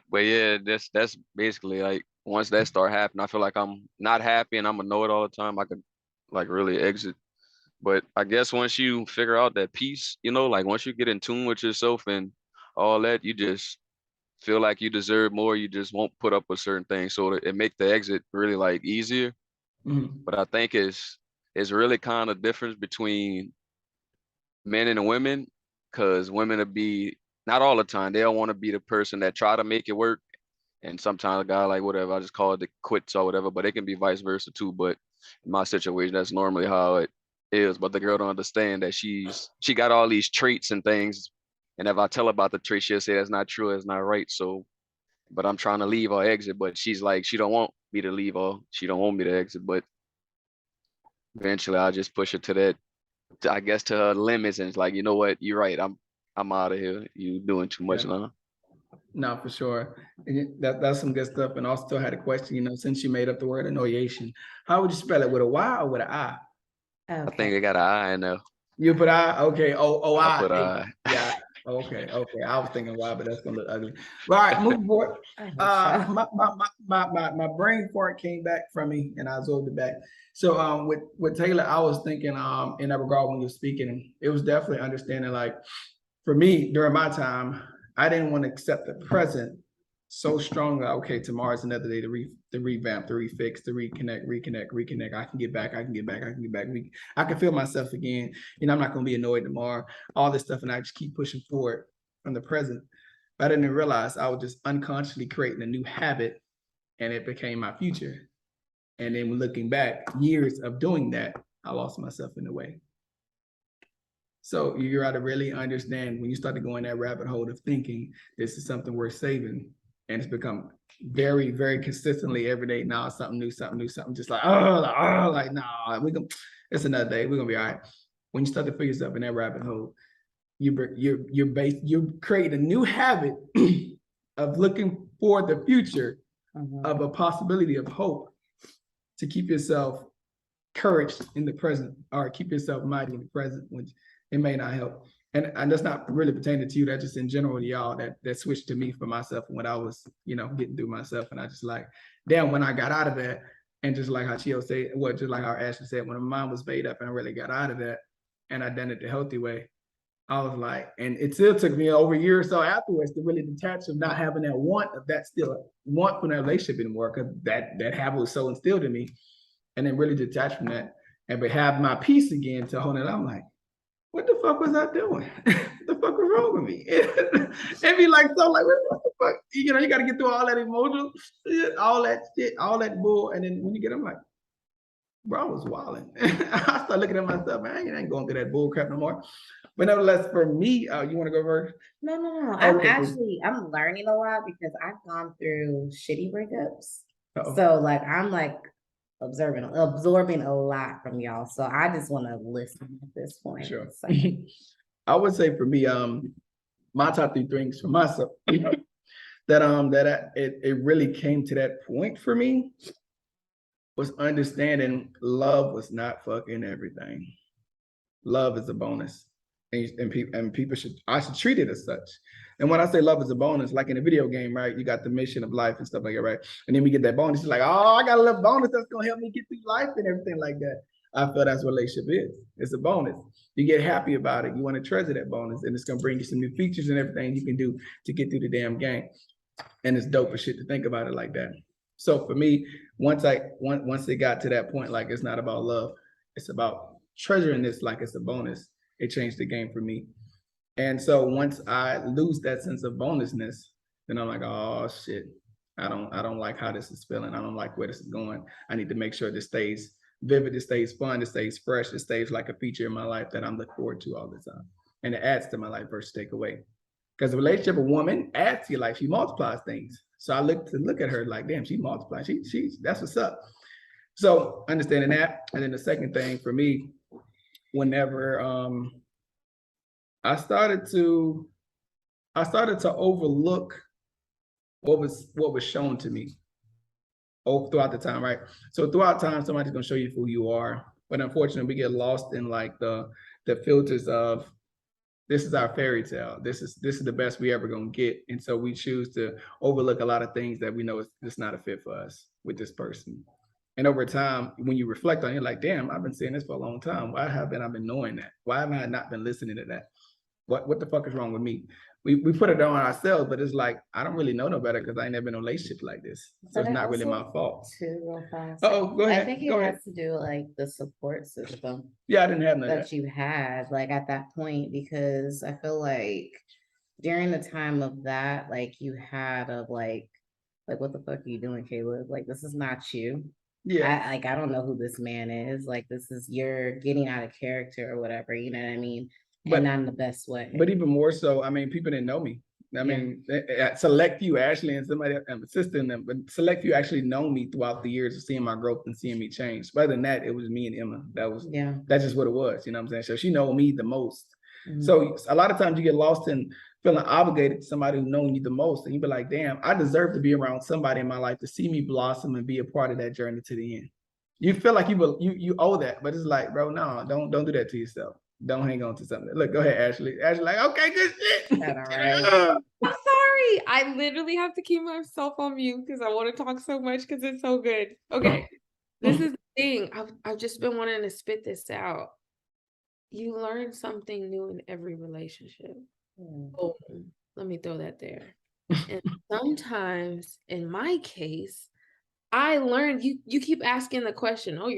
But yeah, that's basically like, once that start happening, I feel like I'm not happy and I'm gonna know it all the time. I could like really exit. But I guess once you figure out that peace, like once you get in tune with yourself and all that, you just feel like you deserve more. You just won't put up with certain things. So it make the exit really like easier. But I think it's really kind of difference between men and women, because women will be, not all the time, they don't want to be the person that try to make it work. And sometimes a guy like, whatever, I just call it the quits or whatever, but it can be vice versa too. But in my situation, that's normally how it is. But the girl don't understand that she got all these traits and things. And if I tell her about the traits, she'll say that's not true, that's not right. So, but I'm trying to leave or exit, but she's like, she don't want me to leave or she don't want me to exit. But eventually I'll just push her to that, I guess, to her limits. And it's like, you know what, you're right. I'm out of here. You doing too much now. No, for sure. That's some good stuff. And also had a question, since you made up the word annoyation, how would you spell it? With a Y or with an I? Okay. I think I got an I in there. You put I? Okay. I put I. Yeah. Okay. I was thinking why, but that's gonna look ugly. All right, moving forward. I hope so. My brain fart came back from me and I absorbed it back. So with Taylor, I was thinking in that regard when you were speaking, it was definitely understanding like for me during my time, I didn't want to accept the present so strongly. Okay, tomorrow's another day to revamp, to refix, to reconnect. I can get back. I can feel myself again. You know, I'm not gonna be annoyed tomorrow. All this stuff, and I just keep pushing forward from the present. But I didn't realize I was just unconsciously creating a new habit, and it became my future. And then looking back, years of doing that, I lost myself in the way. So you got to really understand when you start to go in that rabbit hole of thinking this is something worth saving, and it's become very, very consistently every day. Now it's something new, just like like nah, it's another day. We're gonna be all right. When you start to figure yourself in that rabbit hole, you're creating a new habit of looking for the future of a possibility of hope to keep yourself encouraged in the present, or keep yourself mighty in the present, which it may not help. And that's not really pertaining to you. That's just in general to y'all that switched to me for myself when I was, getting through myself. And I just like, damn, when I got out of that, and just like how Chio said, well, just like how Ashley said, when my mind was made up and I really got out of that and I done it the healthy way, I was like, and it still took me over a year or so afterwards to really detach from not having that want of that still want from that relationship anymore, because that habit was so instilled in me, and then really detach from that and but have my peace again to hold it. I'm like, what the fuck was I doing? What the fuck was wrong with me? It'd be like, so like, what the fuck? You got to get through all that emotional shit, all that shit, all that bull. And then when you get, I'm like, bro, I was wilding. I start looking at myself, man, I ain't going through that bull crap no more. But nevertheless, for me, you want to go first? No. Okay, I'm learning a lot because I've gone through shitty breakups. Uh-oh. So like, I'm like absorbing a lot from y'all. So I just want to listen at this point. Sure. So. I would say for me, my top 3 things for myself it really came to that point for me was understanding love was not fucking everything. Love is a bonus. And people I should treat it as such. And when I say love is a bonus, like in a video game, right? You got the mission of life and stuff like that, right? And then we get that bonus. It's like, oh, I got a little bonus that's gonna help me get through life and everything like that. I feel that's what relationship is. It's a bonus. You get happy about it. You want to treasure that bonus, and it's gonna bring you some new features and everything you can do to get through the damn game. And it's dope as shit to think about it like that. So for me, once it got to that point, like it's not about love, it's about treasuring this like it's a bonus. It changed the game for me. And so once I lose that sense of bonusness, then I'm like, oh shit, I don't like how this is feeling. I don't like where this is going. I need to make sure this stays vivid, this stays fun, this stays fresh, this stays like a feature in my life that I'm looking forward to all the time. And it adds to my life versus take away. Because a relationship, a woman adds to your life. She multiplies things. So I look at her like, damn, she multiplies. She that's what's up. So understanding that. And then the second thing for me, whenever I started to overlook what was shown to me throughout the time, right? So throughout time, somebody's gonna show you who you are, but unfortunately, we get lost in like the filters of this is our fairy tale. This is the best we ever gonna get, and so we choose to overlook a lot of things that we know it's not a fit for us with this person. And over time, when you reflect on it, you're like, damn, I've been saying this for a long time. Why haven't I been knowing that? Why haven't I not been listening to that? What the fuck is wrong with me? We put it on ourselves, but it's like, I don't really know no better because I ain't never been in a relationship like this. So it's not really my fault. Too real fast. Oh, go ahead. I think it has to do with like the support system. Yeah, I didn't have none of that you had like at that point, because I feel like during the time of that, like you had of like what the fuck are you doing, Caleb? Like this is not you. Yeah. I don't know who this man is. Like this is you're getting out of character or whatever, you know what I mean? But not in the best way. But even more so, I mean, people didn't know me. I mean, select few, Ashley and somebody, assisting them, but select few actually know me throughout the years of seeing my growth and seeing me change. But other than that, it was me and Emma. That's just what it was. You know what I'm saying? So she know me the most. Mm-hmm. So a lot of times you get lost in feeling obligated to somebody who's known you the most, and you be like, damn, I deserve to be around somebody in my life to see me blossom and be a part of that journey to the end. You feel like you owe that, but it's like, bro, no, don't do that to yourself. Don't hang on to something. Look, go ahead, Ashley. Ashley, like, okay, good shit. All right. I'm sorry. I literally have to keep myself on mute because I want to talk so much because it's so good. Okay. This is the thing. I've just been wanting to spit this out. You learn something new in every relationship. Oh, let me throw that there. And sometimes in my case, I learned you keep asking the question, oh,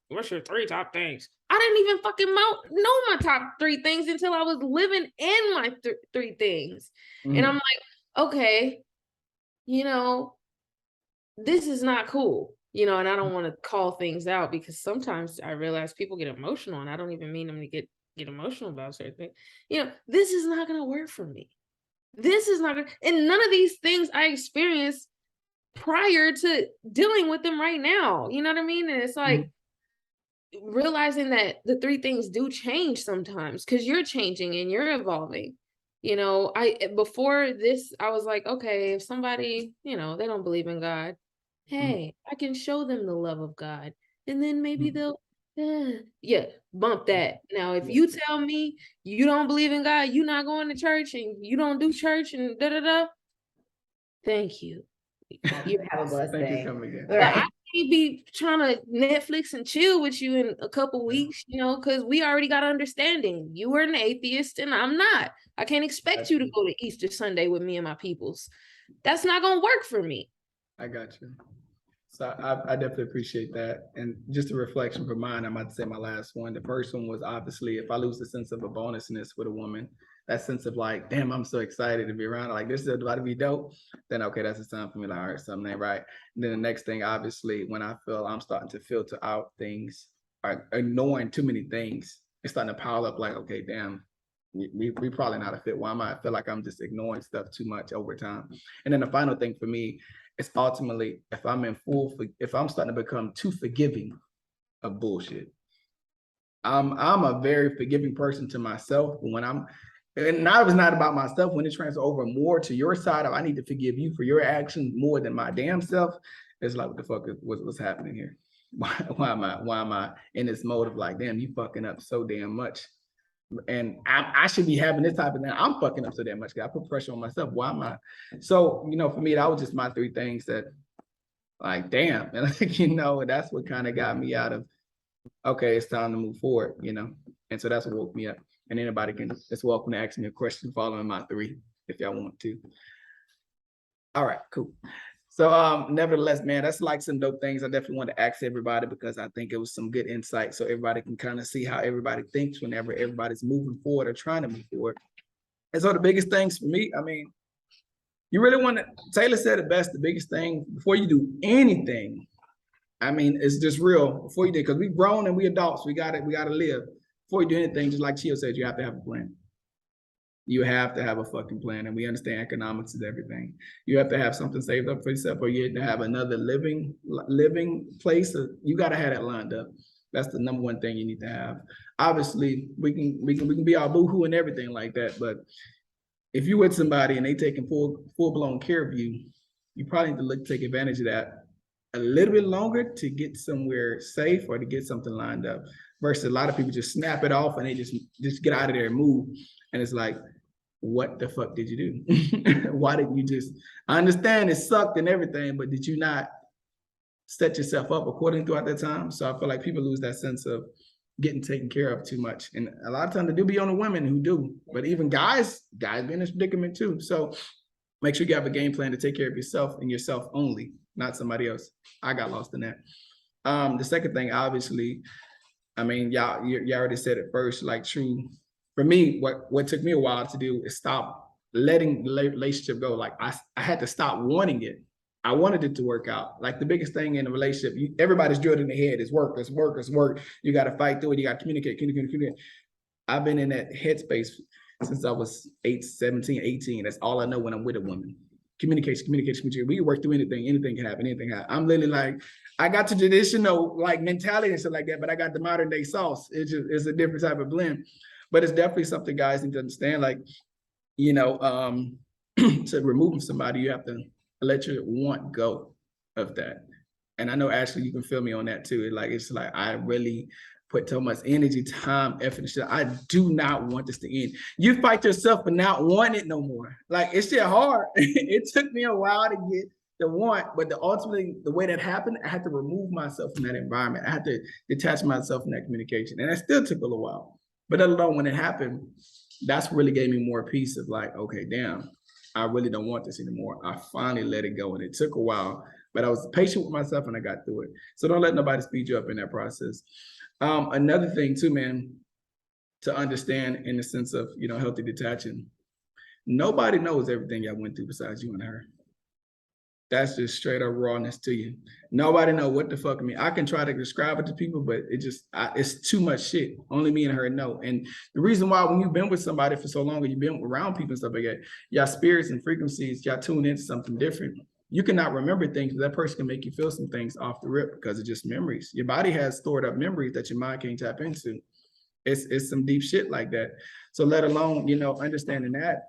what's your 3 top things? I didn't even fucking know my top 3 things until I was living in my 3 things. And I'm like, okay, this is not cool, and I don't want to call things out because sometimes I realize people get emotional and I don't even mean them to get emotional about certain things. This is not going to work for me. This is not, and none of these things I experienced prior to dealing with them right now. You know what I mean? And it's like realizing that the 3 things do change sometimes because you're changing and you're evolving. Before this, I was like, okay, if somebody, they don't believe in God, hey, I can show them the love of God. And then maybe they'll, bump that. Now, if you tell me you don't believe in God, you're not going to church and you don't do church and da-da-da, thank you. You have a blessed Thank you day. for coming again. But I can't be trying to Netflix and chill with you in a couple weeks, because we already got understanding. You are an atheist and I'm not. I can't expect you to go to Easter Sunday with me and my peoples. That's not going to work for me. I got you. So I definitely appreciate that. And just a reflection for mine, I'm about to say my last one. The first one was obviously if I lose the sense of a bonusness with a woman, that sense of like, damn, I'm so excited to be around her. Like, this is about to be dope. Then, okay, that's a time for me. Like, all right, something ain't right. And then the next thing, obviously, when I feel I'm starting to filter out things, or ignoring too many things, it's starting to pile up like, okay, damn, we probably not a fit. Why am I feel like I'm just ignoring stuff too much over time? And then the final thing for me is ultimately if I'm starting to become too forgiving of bullshit. I'm a very forgiving person to myself, but and now it's not about myself. When it transfers over more to your side of I need to forgive you for your actions more than my damn self, it's like what the fuck is what's happening here? Why am I in this mode of like, damn, you fucking up so damn much? And I should be having this type of thing. I'm fucking up so damn much because I put pressure on myself. Why am I? So, for me, that was just my 3 things that like, damn. And that's what kind of got me out of, okay, it's time to move forward, And so that's what woke me up. And anybody is welcome to ask me a question following my 3 if y'all want to. All right, cool. So nevertheless, man, that's like some dope things. I definitely want to ask everybody because I think it was some good insight so everybody can kind of see how everybody thinks whenever everybody's moving forward or trying to move forward. And so the biggest things for me, you really want to, Taylor said it best, the biggest thing before you do anything, it's just real before you do, because we grown and we adults, we gotta live. Before you do anything, just like Chio said, you have to have a plan. You have to have a fucking plan, and we understand economics is everything. You have to have something saved up for yourself, or you have to have another living place. You got to have that lined up. That's the number one thing you need to have. Obviously, we can be all boohoo and everything like that, but if you're with somebody and they taking full blown care of you, you probably need to take advantage of that a little bit longer to get somewhere safe or to get something lined up. Versus a lot of people just snap it off and they just get out of there and move, and it's like, what the fuck did you do? Why didn't you I understand it sucked and everything, but did you not set yourself up accordingly throughout that time? So I feel like people lose that sense of getting taken care of too much. And a lot of times they do be on the women who do, but even guys be in this predicament too. So make sure you have a game plan to take care of yourself and yourself only, not somebody else. I got lost in that. The second thing, obviously, y'all already said it first, like true. For me, what took me a while to do is stop letting the relationship go. Like I had to stop wanting it. I wanted it to work out. Like the biggest thing in a relationship, everybody's drilled in the head is work, it's work, it's work. You got to fight through it. You got to communicate. I've been in that headspace since I was 17, 18. That's all I know when I'm with a woman. Communication. We can work through anything. Anything can happen. I'm literally like, I got the traditional like mentality and stuff like that, but I got the modern day sauce. It's a different type of blend. But it's definitely something guys need to understand. Like, to remove somebody, you have to let your want go of that. And I know Ashley, you can feel me on that too. It's like I really put so much energy, time, effort, and shit. I do not want this to end. You fight yourself for not wanting it no more. Like, it's shit hard. It took me a while to get the want, but ultimately, the way that happened, I had to remove myself from that environment. I had to detach myself from that communication. And it still took a little while. But let alone when it happened, that's really gave me more peace of like, okay, damn, I really don't want this anymore. I finally let it go. And it took a while, but I was patient with myself and I got through it. So don't let nobody speed you up in that process. Another thing too, man, to understand in the sense of, you know, healthy detaching, nobody knows everything y'all went through besides you and her. That's just straight up rawness to you. Nobody know what the fuck I mean. I can try to describe it to people, but it's too much shit. Only me and her know. And the reason why when you've been with somebody for so long, or you've been around people and stuff like that, y'all spirits and frequencies, y'all tune into something different. You cannot remember things, but that person can make you feel some things off the rip because of just memories. Your body has stored up memories that your mind can't tap into. It's some deep shit like that. So let alone, you know, understanding that,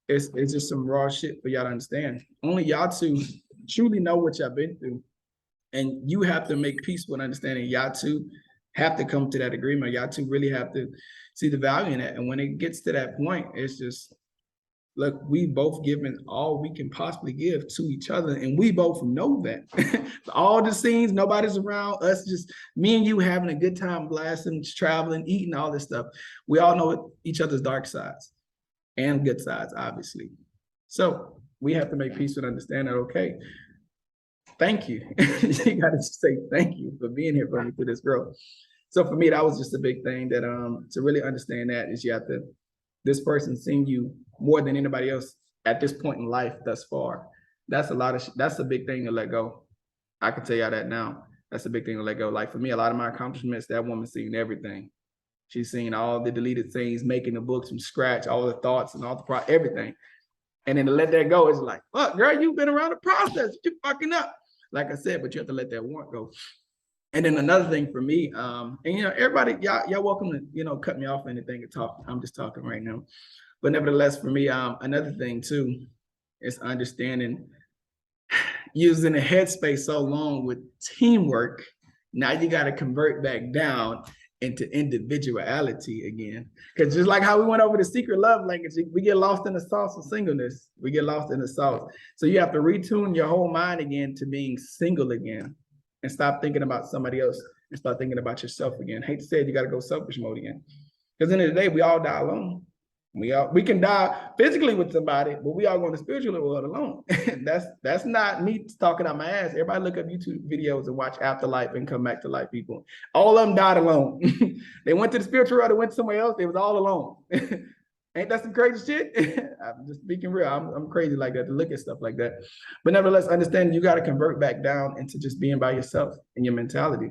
it's just some raw shit for y'all to understand. Only y'all two truly know what y'all been through. And you have to make peace with understanding y'all two have to come to that agreement. Y'all two really have to see the value in it. And when it gets to that point, it's just, look, we both given all we can possibly give to each other. And we both know that. All the scenes, nobody's around, us just me and you having a good time, blasting, traveling, eating, all this stuff. We all know each other's dark sides and good sides, obviously. So we have to make peace and understand that, okay, thank you. You gotta say thank you for being here for me through this growth. So for me, that was just a big thing that to really understand that is you have to, this person seeing you more than anybody else at this point in life thus far. That's that's a big thing to let go. I can tell y'all that now. That's a big thing to let go. Like for me, a lot of my accomplishments, that woman's seen everything. She's seen all the deleted things, making the books from scratch, all the thoughts and all the everything. And then to let that go is like, fuck, girl, you've been around the process. You're fucking up. Like I said, but you have to let that want go. And then another thing for me, and you know, everybody, y'all welcome to, you know, cut me off or anything and talk. I'm just talking right now. But nevertheless, for me, another thing too is understanding using the headspace so long with teamwork. Now you got to convert back down into individuality again. Because just like how we went over the secret love language, we get lost in the sauce of singleness. We get lost in the sauce. So you have to retune your whole mind again to being single again and stop thinking about somebody else and start thinking about yourself again. Hate to say it, you got to go selfish mode again. Because in the end of the day, we all die alone. We can die physically with somebody, but we all go in the spiritual world alone. That's not me talking out my ass. Everybody look up YouTube videos and watch Afterlife and Come Back to Life people. All of them died alone. They went to the spiritual world, they went somewhere else, they was all alone. Ain't that some crazy shit? I'm just speaking real. I'm crazy like that to look at stuff like that. But nevertheless, understand you got to convert back down into just being by yourself and your mentality.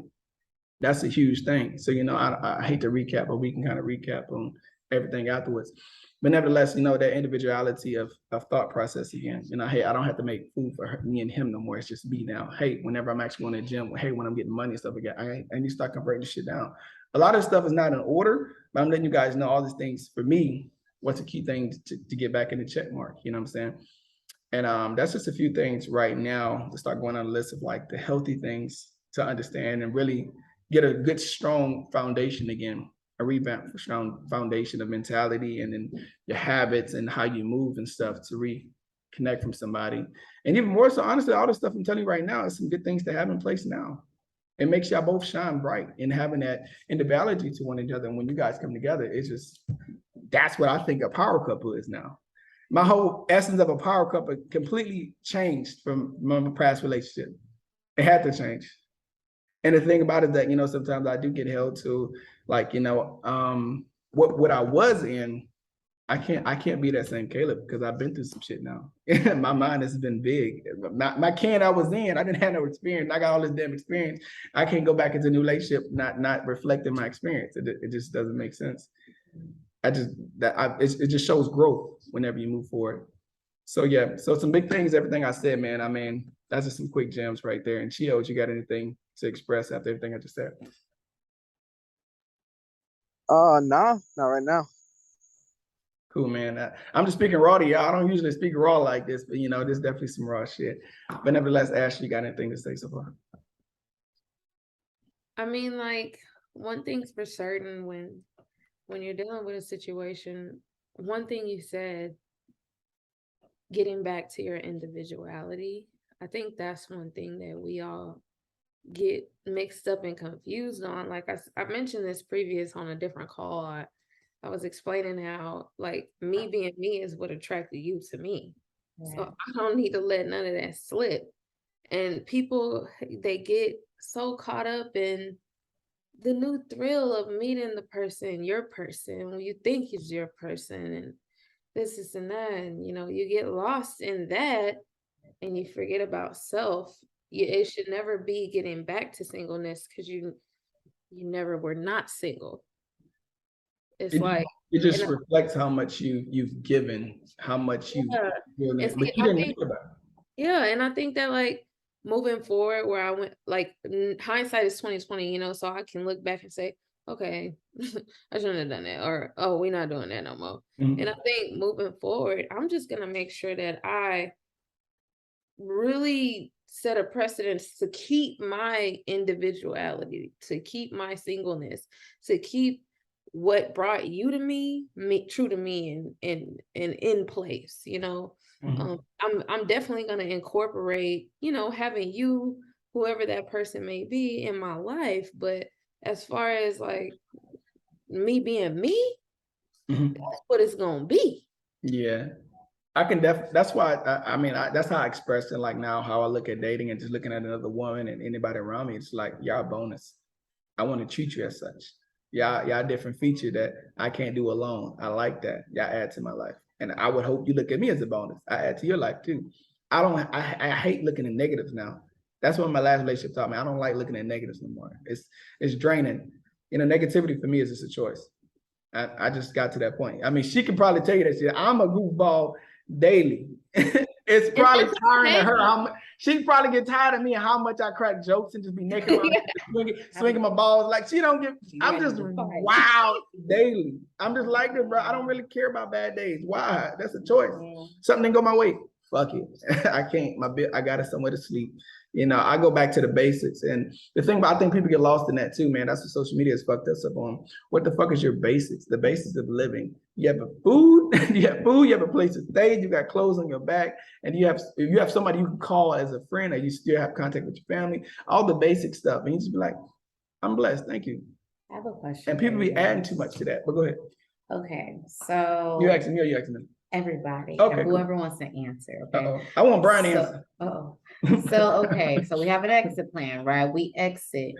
That's a huge thing. So, you know, I hate to recap, but we can kind of recap on everything afterwards. But nevertheless, you know, that individuality of thought process again. You know, hey, I don't have to make food for me and him no more. It's just me now. Hey, whenever I'm actually going to the gym, hey, when I'm getting money and stuff like that, I need to start converting this shit down. A lot of stuff is not in order, but I'm letting you guys know all these things for me. What's the key thing to get back in the check mark? You know what I'm saying? And that's just a few things right now to start going on a list of like the healthy things to understand and really get a good, strong foundation again. A revamped strong foundation of mentality and then your habits and how you move and stuff to reconnect from somebody. And even more so, honestly, all the stuff I'm telling you right now is some good things to have in place now. It makes y'all both shine bright in having that individuality to one another. And when you guys come together, it's just, that's what I think a power couple is now. My whole essence of a power couple completely changed from my past relationship. It had to change. And the thing about it is that, you know, sometimes I do get held to like, you know, what I was in, I can't be that same Caleb because I've been through some shit now. My mind has been big. My can I was in, I didn't have no experience. I got all this damn experience. I can't go back into a new relationship, not reflecting my experience. It just doesn't make sense. It just shows growth whenever you move forward. So yeah, so some big things, everything I said, man. I mean, that's just some quick gems right there. And Chio, you got anything to express after everything I just said? No, not right now. Cool, man. I'm just speaking raw to y'all. I don't usually speak raw like this, but you know, there's definitely some raw shit. But nevertheless, Ashley, you got anything to say so far? I mean, like, one thing's for certain when you're dealing with a situation, one thing you said, getting back to your individuality. I think that's one thing that we all get mixed up and confused on. Like I mentioned this previous on a different call. I was explaining how like me being me is what attracted you to me. So I don't need to let none of that slip. And people, they get so caught up in the new thrill of meeting the person, your person, when you think is your person, and this and that. And, you get lost in that and you forget about self. It should never be getting back to singleness because you never were not single. It's It, like, it just and reflects how much you've given, how much you yeah, given, and but see, you I didn't think, think about it. yeah, and I think that like moving forward, where I went, like hindsight is 2020, so I can look back and say, okay, I shouldn't have done that, or oh, we're not doing that no more. And I think moving forward, I'm just gonna make sure that I really set a precedence to keep my individuality, to keep my singleness, to keep what brought you to me true to me and in place. I'm definitely going to incorporate, having you, whoever that person may be, in my life. But as far as like me being me, that's what it's gonna be. Yeah. I can that's why that's how I express it. Like now, how I look at dating and just looking at another woman and anybody around me, it's like y'all bonus. I want to treat you as such. Y'all different feature that I can't do alone. I like that. Y'all add to my life, and I would hope you look at me as a bonus. I add to your life too. I hate looking at negatives now. That's what my last relationship taught me. I don't like looking at negatives no more. It's draining. Negativity for me is just a choice. I just got to that point. I mean, she can probably tell you that shit. I'm a goofball daily. It's probably tiring to her. She probably get tired of me and how much I crack jokes and just be naked around swinging my balls. Like she don't get. I'm just wild daily. I'm just like this, bro. I don't really care about bad days. Why? That's a choice. Something didn't go my way. Fuck it. I can't. I got it somewhere to sleep. I go back to the basics. And the thing about, I think people get lost in that too, man. That's what social media has fucked us up on. What the fuck is your basics? The basics of living. You have a food, you have a place to stay, you got clothes on your back, and if you have somebody you can call as a friend, or you still have contact with your family, all the basic stuff. And you just be like, I'm blessed, thank you. I have a question. And people be adding too much to that. But go ahead. Okay, so you asking me or you asking me? Everybody, okay, whoever wants to answer. Okay. Uh-oh. I want Brian to answer. Okay, so we have an exit plan, right? We exit,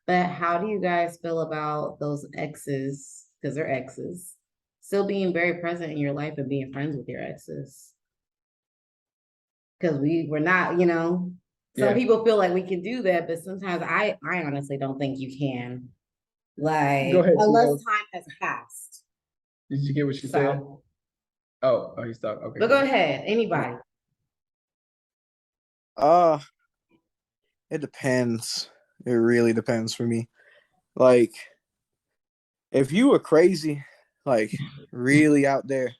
but how do you guys feel about those exes, because they're exes, still being very present in your life and being friends with your exes? Because we're not, some people feel like we can do that, but sometimes I honestly don't think you can. Like, go ahead, unless time has passed. Did you get what she said? Oh, he's talking. Okay. But go ahead, anybody. It depends. It really depends for me. Like, if you were crazy, like really out there,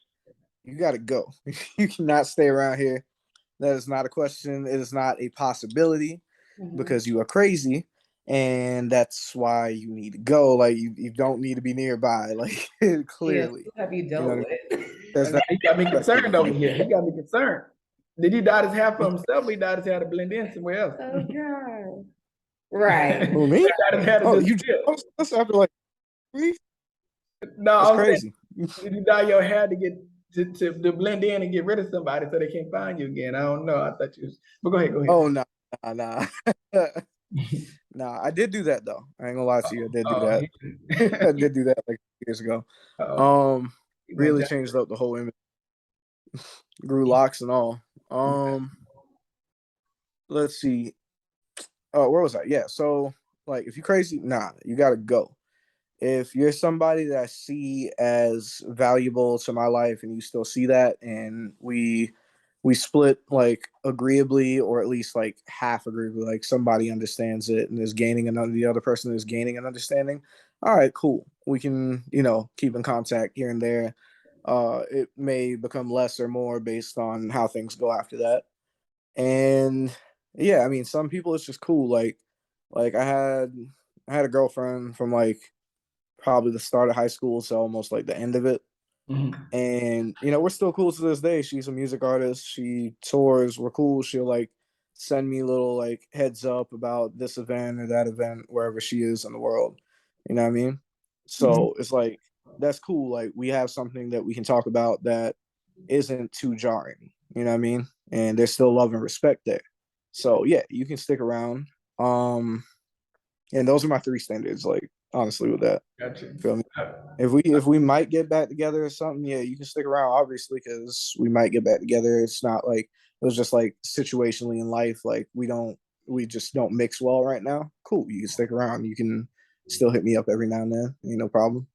you gotta go. You cannot stay around here. That is not a question. It is not a possibility because you are crazy, and that's why you need to go. Like you don't need to be nearby. Like clearly. Have you dealt with? He got me concerned over here. He got me concerned. Did he dye his hair for himself? Or he dyed his hair to blend in somewhere else. Oh God. Right. Who, me? You just after like me? No, that's crazy. Did you dye your hair to get to blend in and get rid of somebody so they can't find you again? I don't know. I thought you was, but go ahead. Oh no, nah. Nah, I did do that though. I ain't gonna lie to you. I did do that. I did do that like years ago. Really changed up the whole image. Grew locks and all. Let's see. Oh, where was I? Yeah. So like if you're crazy, nah, you gotta go. If you're somebody that I see as valuable to my life and you still see that, and we split like agreeably, or at least like half agreeably, like somebody understands it and is gaining the other person is gaining an understanding. All right, cool. We can, keep in contact here and there. It may become less or more based on how things go after that. And yeah, I mean, some people it's just cool. Like I had I had a girlfriend from like probably the start of high school to almost like the end of it. And we're still cool to this day. She's a music artist. She tours. We're cool. She'll like send me little like heads up about this event or that event wherever she is in the world. You know what I mean? So it's like that's cool. Like we have something that we can talk about that isn't too jarring. You know what I mean? And there's still love and respect there. So yeah, you can stick around. And those are my 3 standards. Like honestly, with that. Gotcha. Feel me? If we might get back together or something, yeah, you can stick around, obviously, because we might get back together. It's not like it was just like situationally in life, like we just don't mix well right now. Cool, you can stick around. You can still hit me up every now and then. Ain't no problem.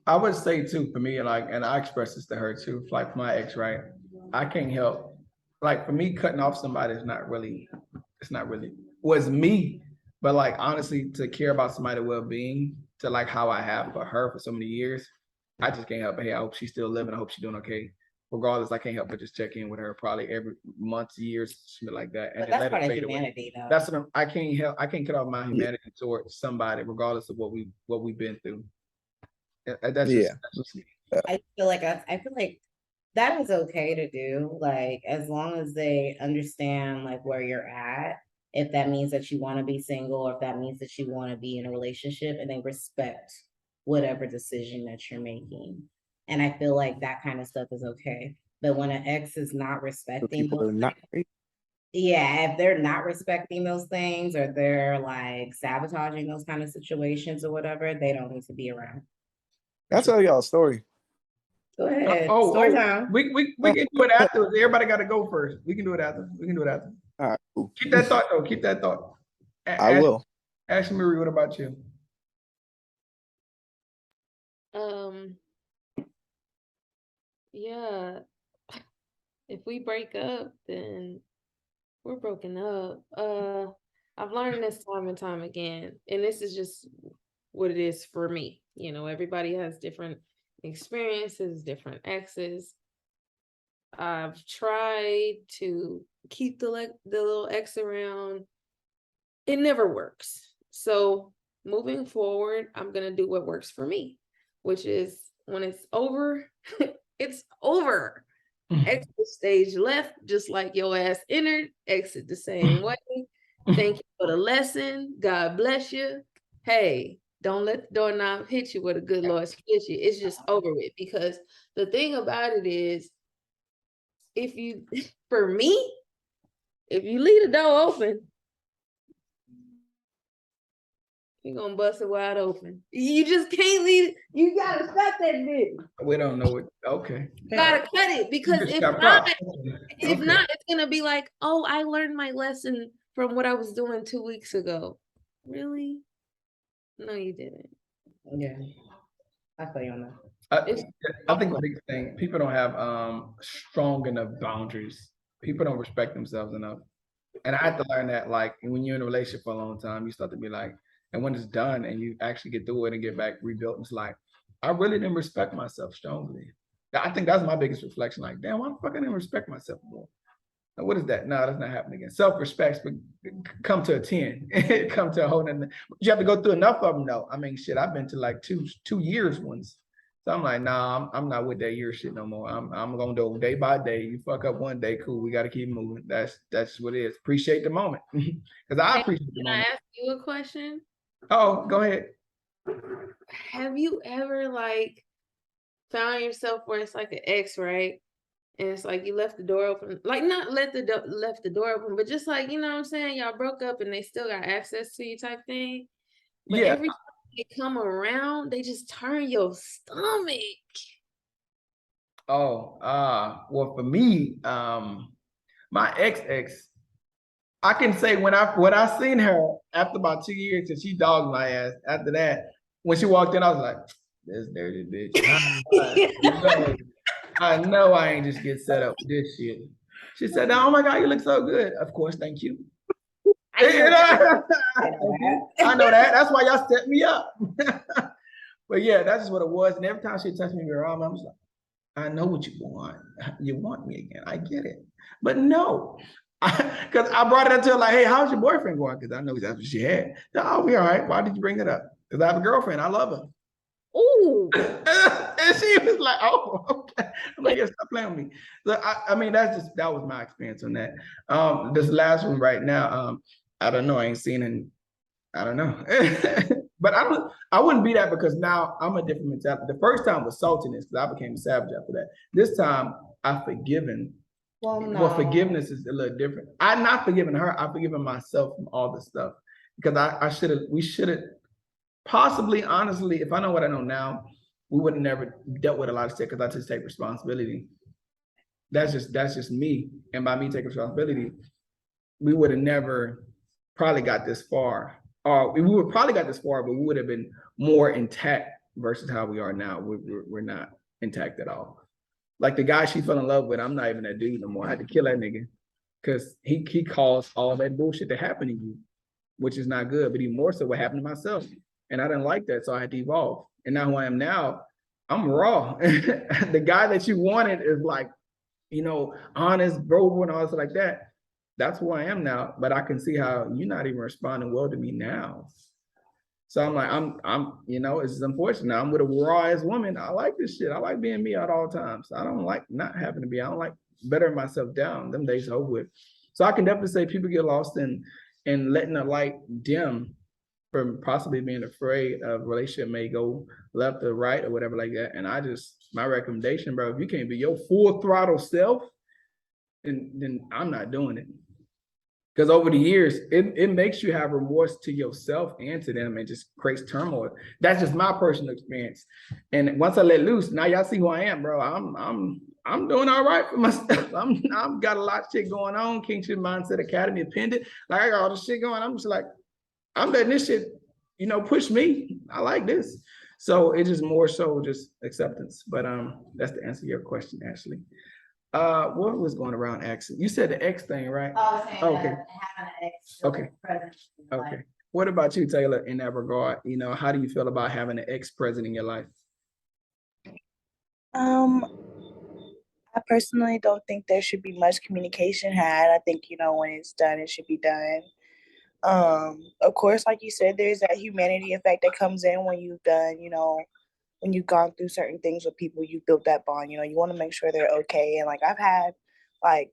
I would say too, for me, like, and I expressed this to her too, like my ex, right? I can't help, like for me, cutting off somebody is not really, was me. But like honestly, to care about somebody's well-being, to like how I have for her for so many years, I just can't help it. Hey, I hope she's still living. I hope she's doing okay. Regardless, I can't help but just check in with her probably every month, years, something like that, and But just that's let part it of fade away. humanity, though. That's what I can't help. I can't cut off my humanity towards somebody, regardless of what we've been through. That's Yeah. just me. I feel like that is okay to do, like as long as they understand like where you're at, if that means that you want to be single or if that means that you want to be in a relationship, and they respect whatever decision that you're making. And I feel like that kind of stuff is okay. But when an ex is not But respecting people those, are not great. yeah, if they're not respecting those things or they're like sabotaging those kind of situations or whatever, they don't need to be around. I'll tell y'all a story. Go ahead. Oh, Story time. we can do it after. Everybody got to go first. We can do it after. All right, cool. Keep that thought though. Keep that thought. I will. Ashley Marie, what about you? Yeah, if we break up, then we're broken up. I've learned this time and time again, and this is just what it is for me. Everybody has different experiences, different exes. I've tried to keep the little ex around. It never works. So moving forward, I'm gonna do what works for me, which is when it's over, it's over. Exit stage left, just like your ass entered, exit the same way. Thank you for the lesson. God bless you. Hey, don't let the doorknob hit you where the good Lord split you. It's just over with. Because the thing about it is, for me, if you leave the door open, you're gonna bust it wide open. You just can't leave it. You gotta shut that bitch. We don't know it. Okay. You gotta cut it, because if not, it's gonna be like, oh, I learned my lesson from what I was doing 2 weeks ago. Really? No, you didn't. Yeah, I feel you on that. I think the biggest thing, people don't have strong enough boundaries. People don't respect themselves enough. And I had to learn that, like, when you're in a relationship for a long time, you start to be like, and when it's done and you actually get through it and get back rebuilt, it's like, I really didn't respect myself strongly. I think that's my biggest reflection. Like, damn, why the fuck I didn't respect myself more? Now, what is that? No, that's not happening again. Self-respect, but come to a 10, come to a whole nother. You have to go through enough of them, though. I mean, shit, I've been to like two years once. So I'm like, nah, I'm not with that year shit no more. I'm gonna do day by day. You fuck up one day, cool. We got to keep moving. That's what it is. Appreciate the moment, because I appreciate the moment. Can I ask you a question? Oh, go ahead. Have you ever found yourself where it's like an ex, right? And it's like you left the door open, like not left the door open, but just like, you know what I'm saying? Y'all broke up and they still got access to you type thing. But Yeah. every time they come around, they just turn your stomach. Oh, well, for me, my ex, I can say when I seen her after about 2 years and she dogged my ass. After that, when she walked in, I was like, this dirty bitch. I know I ain't just get set up with this shit. She said, oh my God, you look so good. Of course, thank you. I know that. That's why y'all set me up. But yeah, that's just what it was. And every time she touched me around, I was like, I know what you want. You want me again. I get it. But no, Because I brought it up to her like, hey, how's your boyfriend going? Because I know that's what she had. Oh, we all right. Why did you bring it up? Because I have a girlfriend. I love her. Ooh. And she was like, oh, okay. I'm like, yeah, stop playing with me. So I mean, that was my experience on that. This last one right now, I don't know. I ain't seen it. I don't know. But I wouldn't be that because now I'm a different mentality. The first time was saltiness because I became a savage after that. This time I've forgiven. Well, no. Well, forgiveness is a little different. I'm not forgiving her. I've forgiven myself from all this stuff because we should have possibly, honestly, if I know what I know now, we would have never dealt with a lot of shit because I just take responsibility. That's just me. And by me taking responsibility, we would have never probably got this far. Or we would probably got this far, but we would have been more intact versus how we are now. We're not intact at all. Like the guy she fell in love with, I'm not even that dude no more. I had to kill that nigga because he caused all that bullshit to happen to you, which is not good. But even more so, what happened to myself, and I didn't like that, so I had to evolve. And now who I am now, I'm raw. The guy that you wanted is like, honest, bro, and all stuff like that. That's who I am now. But I can see how you're not even responding well to me now. So I'm like, it's unfortunate. I'm with a raw ass woman. I like this shit. I like being me at all times. I don't like not having to be. I don't like bettering myself down. Them days are over with. So I can definitely say people get lost in letting the light dim from possibly being afraid of relationship may go left or right or whatever like that. And my recommendation, bro, if you can't be your full throttle self, then I'm not doing it. Because over the years, it makes you have remorse to yourself and to them and just creates turmoil. That's just my personal experience. And once I let loose, now y'all see who I am, bro. I'm doing all right for myself. I'm got a lot of shit going on. Kingship Mindset Academy appended. Like I got all this shit going. I'm just like, I'm letting this shit, push me. I like this. So it's just more so just acceptance. But that's the answer to your question, Ashley. What was going around X? You said the X thing, right? Oh, okay. Having an ex. Okay. Okay. What about you, Taylor, in that regard? How do you feel about having an ex present in your life? I personally don't think there should be much communication had. I think, when it's done, it should be done. Of course, like you said, there's that humanity effect that comes in when you've done, when you've gone through certain things with people, you built that bond, you want to make sure they're okay. And like I've had like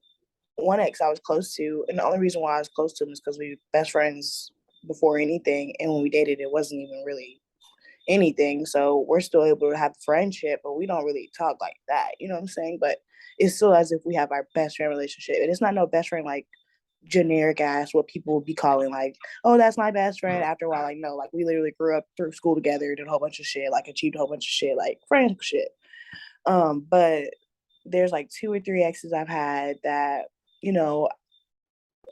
one ex I was close to, and the only reason why I was close to him is because we were best friends before anything. And when we dated, it wasn't even really anything. So we're still able to have friendship, but we don't really talk like that. You know what I'm saying? But it's still as if we have our best friend relationship. And it's not no best friend like generic ass what people would be calling like, oh, that's my best friend. After a while, like no, like we literally grew up through school together, did a whole bunch of shit, like achieved a whole bunch of shit, like friend shit. But there's like 2 or 3 exes I've had that,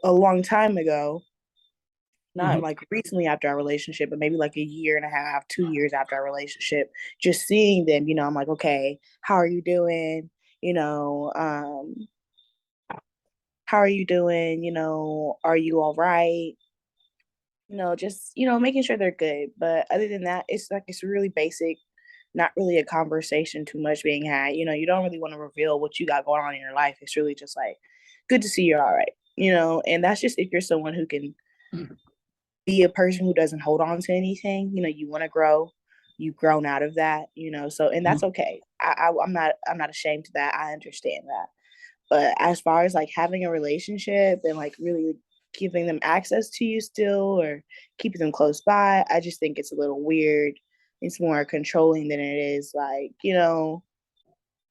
a long time ago, not like recently after our relationship, but maybe like a year and a half, 2 years after our relationship, just seeing them, I'm like, okay, how are you doing? How are you doing? Are you all right? Just, making sure they're good. But other than that, it's really basic, not really a conversation too much being had. You don't really want to reveal what you got going on in your life. It's really just like, good to see you're all right. And that's just if you're someone who can be a person who doesn't hold on to anything. You want to grow. You've grown out of that, so, and that's okay. I'm not ashamed of that. I understand that. But as far as like having a relationship and like really giving them access to you still or keeping them close by, I just think it's a little weird. It's more controlling than it is like, so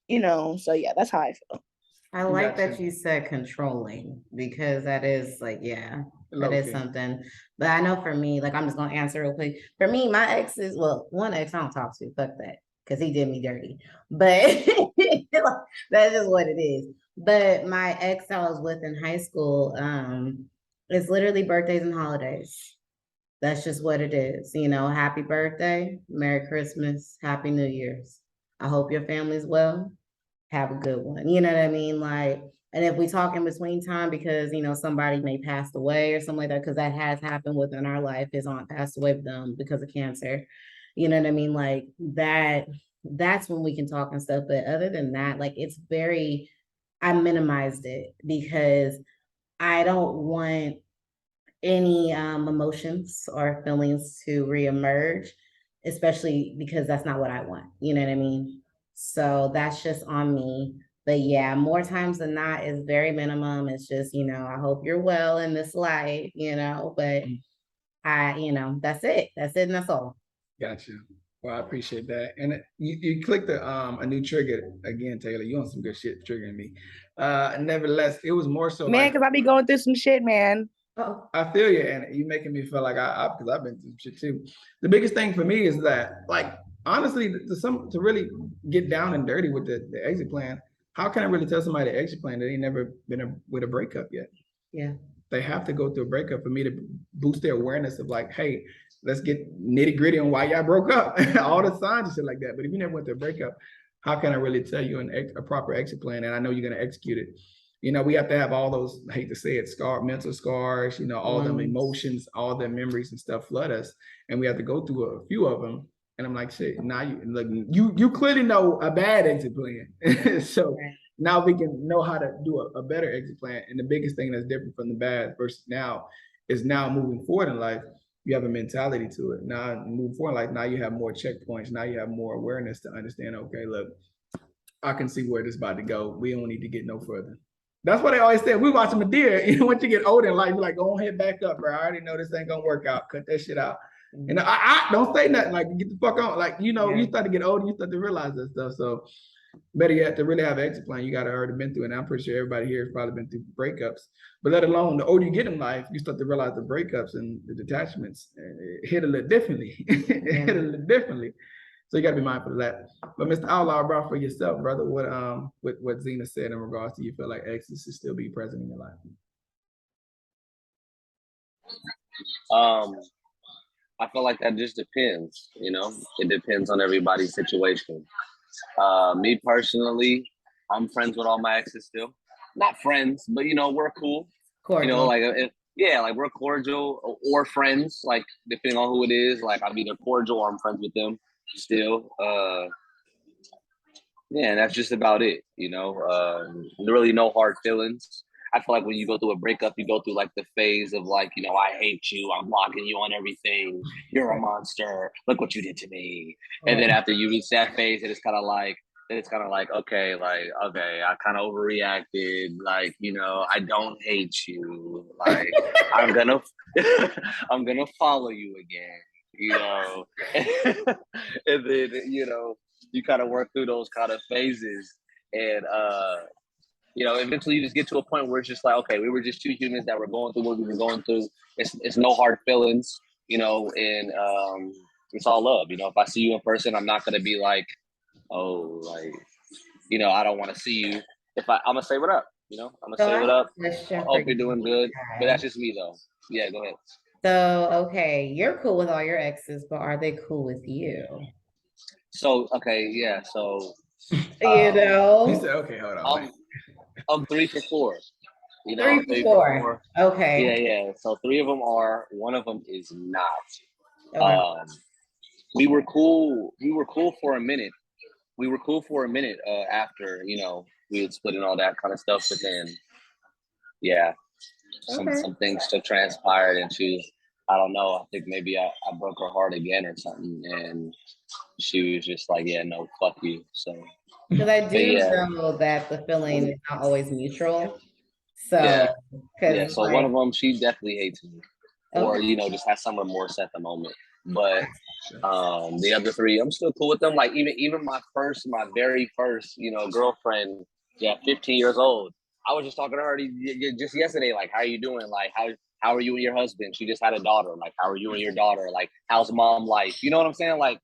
yeah, that's how I feel. I like that you said controlling because that is like, yeah, that is something. But I know for me, like, I'm just going to answer real quick. For me, my exes, well, one ex I don't talk to, fuck that, because he did me dirty. But that's just what it is. But my ex I was with in high school, it's literally birthdays and holidays. That's just what it is. Happy birthday, Merry Christmas, Happy New Year's. I hope your family's well. Have a good one. You know what I mean? Like, and if we talk in between time because, somebody may pass away or something like that, because that has happened within our life. His aunt passed away with them because of cancer. You know what I mean? Like that's when we can talk and stuff. But other than that, like I minimized it because I don't want any emotions or feelings to reemerge, especially because that's not what I want. You know what I mean? So that's just on me. But yeah, more times than not is very minimum. It's just, I hope you're well in this life, but that's it. That's it and that's all. Gotcha. Well, I appreciate that. And you clicked a new trigger again, Taylor. You on some good shit triggering me. Nevertheless, it was more so Man, like, because I be going through some shit, man. Oh, I feel you, and you making me feel like because I've been through some shit too. The biggest thing for me is that, like, honestly, to really get down and dirty with the exit plan, how can I really tell somebody the exit plan that ain't never been with a breakup yet? yeah. They have to go through a breakup for me to boost their awareness of like, hey, let's get nitty gritty on why y'all broke up, all the signs and shit like that. But if you never went through a breakup, how can I really tell you a proper exit plan? And I know you're going to execute it. We have to have all those, I hate to say it, mental scars, all them emotions, all them memories and stuff flood us. And we have to go through a few of them. And I'm like, shit, now you clearly know a bad exit plan. So now we can know how to do a better exit plan. And the biggest thing that's different from the bad versus now is now moving forward in life, you have a mentality to it. Now moving forward, like now you have more checkpoints. Now you have more awareness to understand, okay, look, I can see where this is about to go. We don't need to get no further. That's what they always say. We watch them deer. Once you get older in life, you're like, go ahead, back up, bro. I already know this ain't gonna work out. Cut that shit out. And I don't say nothing. Like, get the fuck on. Like, you start to get older, you start to realize that stuff. So better yet, to really have an exit plan, you got to already been through it. And I'm pretty sure everybody here has probably been through breakups. But let alone the older you get in life, you start to realize the breakups and the detachments hit a little differently. Hit a little differently. So you got to be mindful of that. But Mr. Outlaw, bro, for yourself, brother, what Zena said in regards to you feel like exes should still be present in your life? I feel like that just depends. It depends on everybody's situation. Me personally, I'm friends with all my exes still. Not friends, but we're cool. Cordial. Like we're cordial or friends. Like depending on who it is, like I'm either cordial or I'm friends with them still. And that's just about it. Really no hard feelings. I feel like when you go through a breakup, you go through like the phase of like, I hate you. I'm blocking you on everything. You're a monster. Look what you did to me. And then after you reach that phase, it's kind of like, okay, I kind of overreacted. Like, I don't hate you. Like, I'm gonna follow you again. And then you kind of work through those kind of phases, and eventually you just get to a point where it's just like, okay, we were just two humans that were going through what we were going through. It's no hard feelings, and it's all love. If I see you in person, I'm not gonna be like, oh, like, I don't want to see you. I'm gonna say what up, I'm gonna say what up. I hope you're doing good. But that's just me though. Yeah, go ahead. So, okay, you're cool with all your exes, but are they cool with you? So, okay, yeah, so He said, okay, hold on. I'm 3 for 4. 3 for 4. Okay. Yeah. So 3 of them are. One of them is not. Okay. We were cool. We were cool for a minute. After we had split and all that kind of stuff. But then, yeah, some things still transpired, and I don't know. I think maybe I broke her heart again or something, and she was just like, yeah, no, fuck you. So. Because I do know that the feeling is not always mutual. So, So like, one of them, she definitely hates me, or just has some remorse at the moment. But the other 3, I'm still cool with them. Like even my very first, girlfriend, 15 years old. I was just talking to her just yesterday. Like, how are you doing? Like, how are you and your husband? She just had a daughter. Like, how are you and your daughter? Like, how's mom life? You know what I'm saying? Like,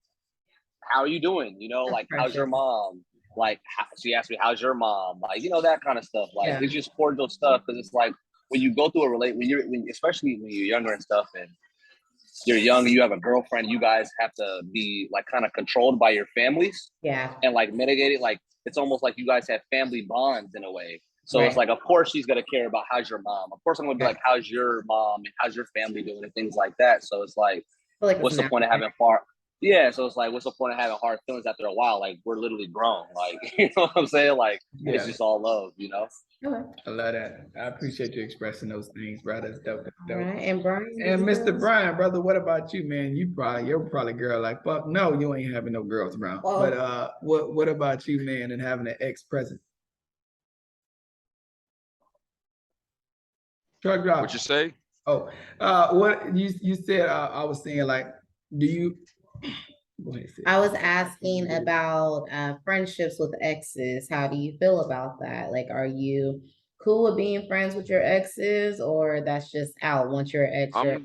how are you doing? Like, how's your mom? Like, she asked me, how's your mom? Like, that kind of stuff. Like, it's just cordial stuff. Because it's like, when you go through especially when you're younger and stuff, and you're young, you have a girlfriend, you guys have to be like kind of controlled by your families. Yeah. And like mitigate it. Like, it's almost like you guys have family bonds in a way. So it's like, of course she's going to care about how's your mom. Of course I'm going to be like, how's your mom and how's your family doing and things like that. So it's like what's the point of having so it's like, what's the point of having hard feelings after a while? Like, we're literally grown. Like, you know what I'm saying? Like, it's just all love, Okay. I love that. I appreciate you expressing those things, bro. That's dope. That's All dope. right. And Brian. And did you Mr. feel- Brian, brother, what about you, man? You're probably girl like fuck. No, you ain't having no girls around. Well- But what about you, man, and having an ex present? Truck driver. What you say? Oh, what you said? I was saying like, do you? Go ahead, sis. I was asking about friendships with exes. How do you feel about that? Like, are you cool with being friends with your exes, or that's just out once you're ex? I'm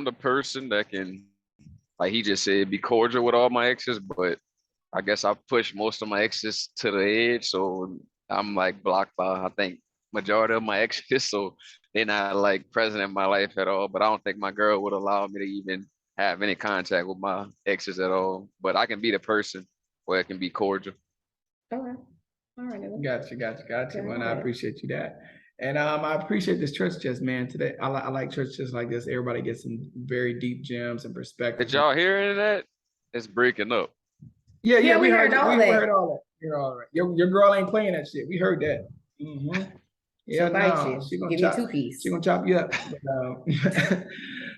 the person that can, like he just said, be cordial with all my exes, but I guess I push most of my exes to the edge, so I'm like blocked by I think majority of my exes, so they're not like present in my life at all. But I don't think my girl would allow me to even have any contact with my exes at all. But I can be the person where it can be cordial. Okay. All right. Gotcha. And I Alright. appreciate you that. And I appreciate this church just, man. Today, I like church just like this. Everybody gets some very deep gems and perspectives. Did y'all hear any of that? It's breaking up. Yeah, we heard all we that. heard all that. You're all right. Your girl ain't playing that shit. We heard that. Mm-hmm. Yeah, She'll bite no, you. she gonna Give chop. you 2 piece. She gonna chop you up.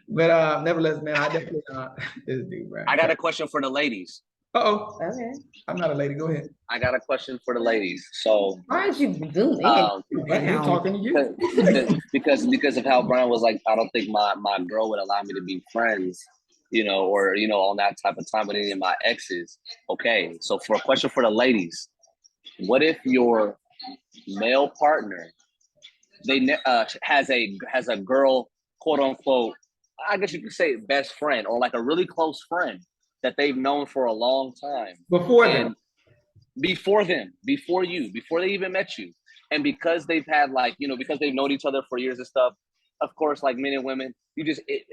But nevertheless, man, I definitely this dude, bro. I got a question for the ladies. Uh-oh. Okay. I'm not a lady. Go ahead. I got a question for the ladies. So Why don't you zoom in? Like, he's talking to you. because of how Brian was like, I don't think my girl would allow me to be friends, or on that type of time with any of my exes. Okay, so for a question for the ladies, what if your male partner has a girl, quote unquote, I guess you could say best friend or like a really close friend that they've known for a long time Before them. before you, before they even met you, and because they've had because they've known each other for years and stuff, of course, like men and women,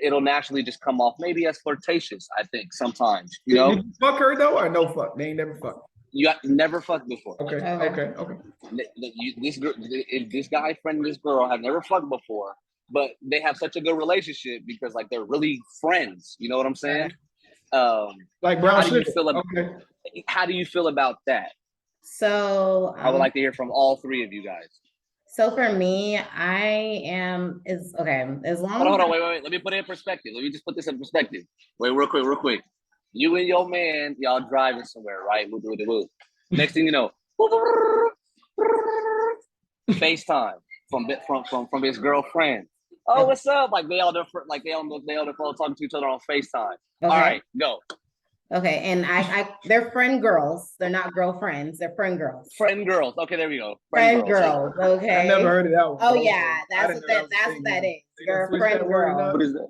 it'll naturally just come off maybe as flirtatious. I think sometimes, Did you fuck her though, or no fuck? They ain't never fucked. you got never fucked before. Okay. This guy friend and this girl have never fucked before, but they have such a good relationship because like they're really friends. You know what I'm saying? Like brown how do you sugar. feel about Okay. how do you feel about that? So I would like to hear from all three of you guys. So for me, I am is okay. As long Hold as on, wait. Let me put it in perspective. Let me just put this in perspective. Wait, real quick. You and your man, y'all driving somewhere, right? Woo. Next thing you know, FaceTime from his girlfriend. Oh, what's up? Like they on the phone talking to each other on FaceTime. Okay. All right, go. Okay, and they're friend girls. They're not girlfriends. They're friend girls. Friend girls. Okay, there we go. Friend girls. Okay. I never heard of that one. Oh Okay. yeah, that's what that is. You're a friend girl. What is that?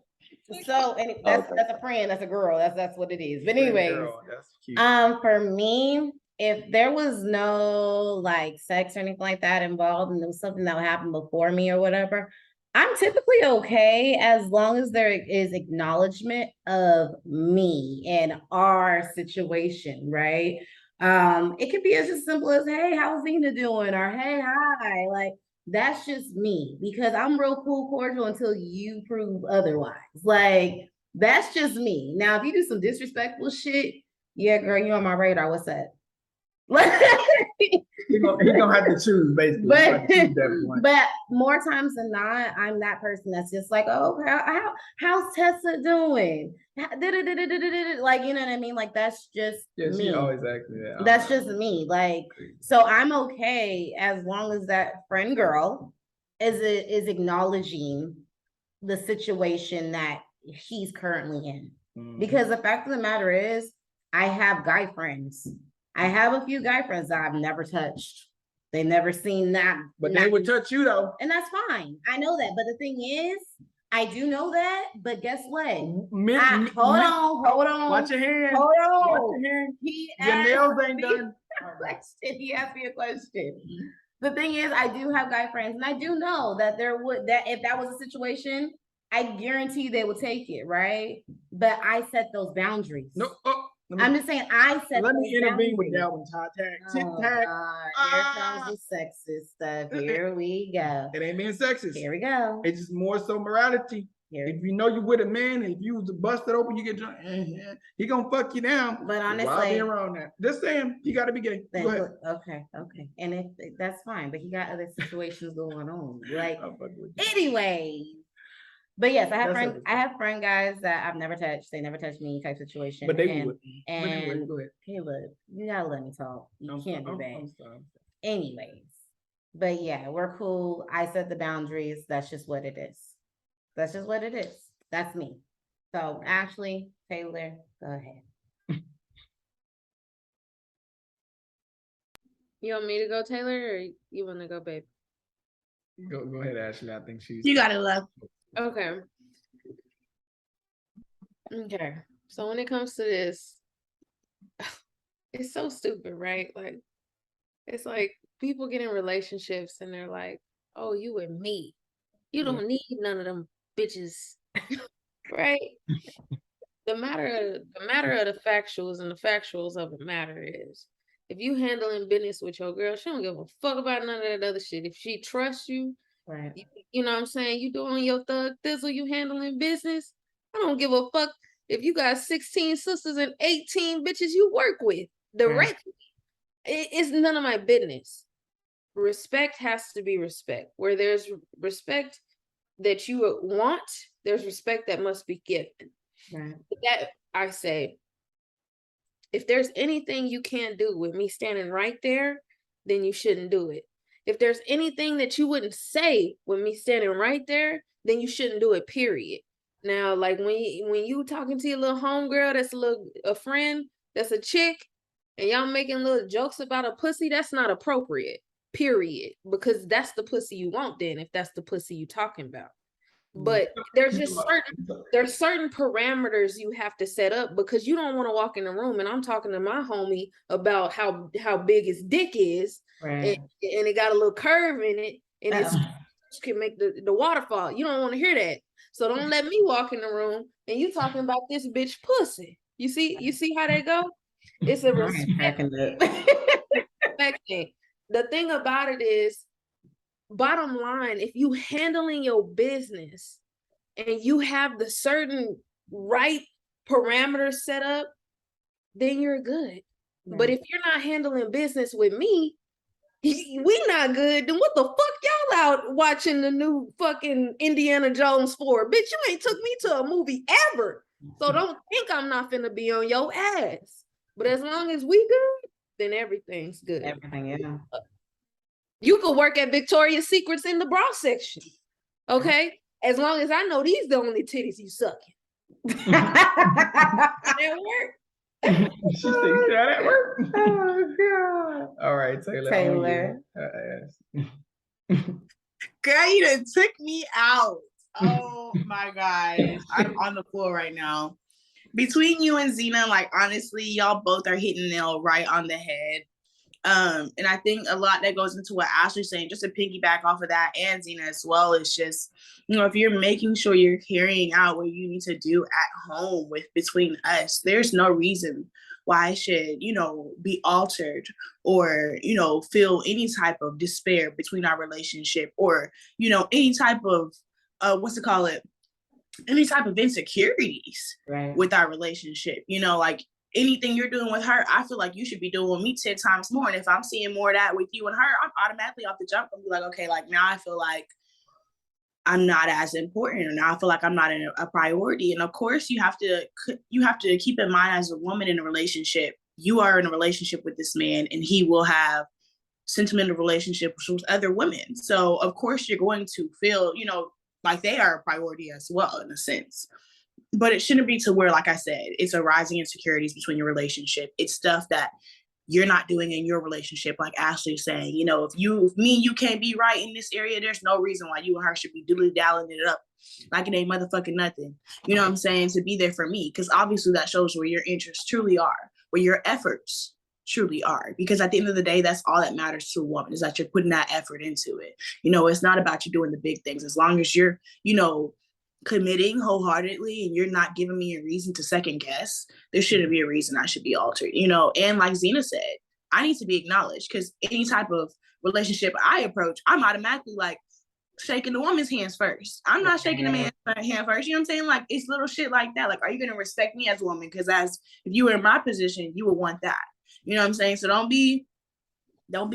So that's a friend. That's a girl. That's what it is. But anyways, That's cute. for me, if there was no like sex or anything like that involved, and it was something that would happen before me or whatever, I'm typically okay as long as there is acknowledgement of me and our situation, right? It could be as simple as, hey, how's Zena doing? Or hey, hi. Like that's just me because I'm real cool, cordial until you prove otherwise. Like that's just me. Now, if you do some disrespectful shit, yeah, girl, you on my radar. What's that? He gonna have to choose basically. But more times than not, I'm that person that's just like, oh, how's Tessa doing? Like, you know what I mean? Like that's just me. She always acts that. That's just me. Like, so I'm okay as long as that friend girl is acknowledging the situation that he's currently in. Because the fact of the matter is, I have guy friends. I have a few guy friends that I've never touched. They never seen that. But they would touch you though. And that's fine. I know that. But the thing is, I do know that. But guess what? Hold on. Watch your hand. Hold on. Watch your hand. Your nails ain't done. He asked me a question. The thing is, I do have guy friends, and I do know that if that was a situation, I guarantee they would take it, right? But I set those boundaries. No. I'm just saying I said. Let me intervene with that one, Todd. Tic tac. Here comes the sexist stuff. Here we go. It ain't being sexist. Here we go. It's just more so morality. Here. If you know you with a man, if you was busted open, you get drunk, he gonna fuck you down. But Why honestly, be around that? Just saying, you gotta be gay. Go ahead. okay. And if that's fine, but he got other situations going on. Like, I'll fuck with you. anyway. But yes, I have That's friends. I have friend guys that I've never touched. They never touched me type situation. But they and, would. And Go ahead. Caleb, you gotta let me talk. You can't do that. I'm sorry. Anyways, but yeah, we're cool. I set the boundaries. That's just what it is. That's just what it is. That's me. So Ashley, Taylor, go ahead. You want me to go, Taylor, or you want to go, babe? Go ahead, Ashley. I think she's. You got it, love. Okay. Okay. So when it comes to this, it's so stupid, right? Like, it's like people get in relationships and they're like, "Oh, you and me. You don't need none of them bitches." Right? The matter of the factuals and the factuals of the matter is, if you handling business with your girl, she don't give a fuck about none of that other shit. If she trusts you, Right. you know what I'm saying? You doing your thug thizzle, you handling business. I don't give a fuck if you got 16 sisters and 18 bitches you work with. Directly. It's none of my business. Respect has to be respect. Where there's respect that you want, there's respect that must be given. Right. That I say, if there's anything you can't do with me standing right there, then you shouldn't do it. If there's anything that you wouldn't say with me standing right there, then you shouldn't do it, period. Now, like when you talking to your little homegirl that's a friend, that's a chick, and y'all making little jokes about a pussy, that's not appropriate, period. Because that's the pussy you want then, if that's the pussy you talking about. But there's certain parameters you have to set up, because you don't want to walk in the room and I'm talking to my homie about how big his dick is, Right. and it got a little curve in it, and it can make the waterfall. You don't want to hear that. So don't let me walk in the room and you talking about this bitch pussy. You see how they go? It's a respect thing. The thing about it is, bottom line, if you handling your business and you have the certain right parameters set up, then you're good. Right. But if you're not handling business with me, we not good. Then what the fuck y'all out watching the new fucking Indiana Jones for? Bitch, you ain't took me to a movie ever. So don't think I'm not finna be on your ass. But as long as we good, then everything's good. Everything, yeah. You could work at Victoria's Secrets in the bra section. Okay? As long as I know these the only titties you sucking. That work. She thinks that at work. Oh God. All right, Taylor. Taylor. Girl, you done took me out. Oh my gosh. I'm on the floor right now. Between you and Zena, like honestly, y'all both are hitting the nail right on the head. And I think a lot that goes into what Ashley's saying, just to piggyback off of that, and Zena as well, is just, if you're making sure you're carrying out what you need to do at home between us, there's no reason why I should, be altered or, feel any type of despair between our relationship, or, any type of, any type of insecurities with our relationship, like anything you're doing with her, I feel like you should be doing with me 10 times more. And if I'm seeing more of that with you and her, I'm automatically off the jump and be like, okay, like now I feel like I'm not as important, and now I feel like I'm not a priority. And of course you have to keep in mind, as a woman in a relationship, you are in a relationship with this man and he will have sentimental relationships with other women. So of course you're going to feel, like they are a priority as well, in a sense. But it shouldn't be to where, like I said, it's arising insecurities between your relationship. It's stuff that you're not doing in your relationship. Like Ashley's saying, if me and you can't be right in this area, there's no reason why you and her should be dilly-dallying it up like it ain't motherfucking nothing. You know what I'm saying? To be there for me. Because obviously that shows where your interests truly are, where your efforts truly are. Because at the end of the day, that's all that matters to a woman, is that you're putting that effort into it. It's not about you doing the big things. As long as you're, committing wholeheartedly and you're not giving me a reason to second guess, there shouldn't be a reason I should be altered, and like Zena said, I need to be acknowledged, because any type of relationship I approach, I'm automatically like, shaking the woman's hands first. I'm not shaking the man's hand first. You know what I'm saying? Like, it's little shit like that. Like, are you gonna respect me as a woman? Because if you were in my position, you would want that. You know what I'm saying? So don't be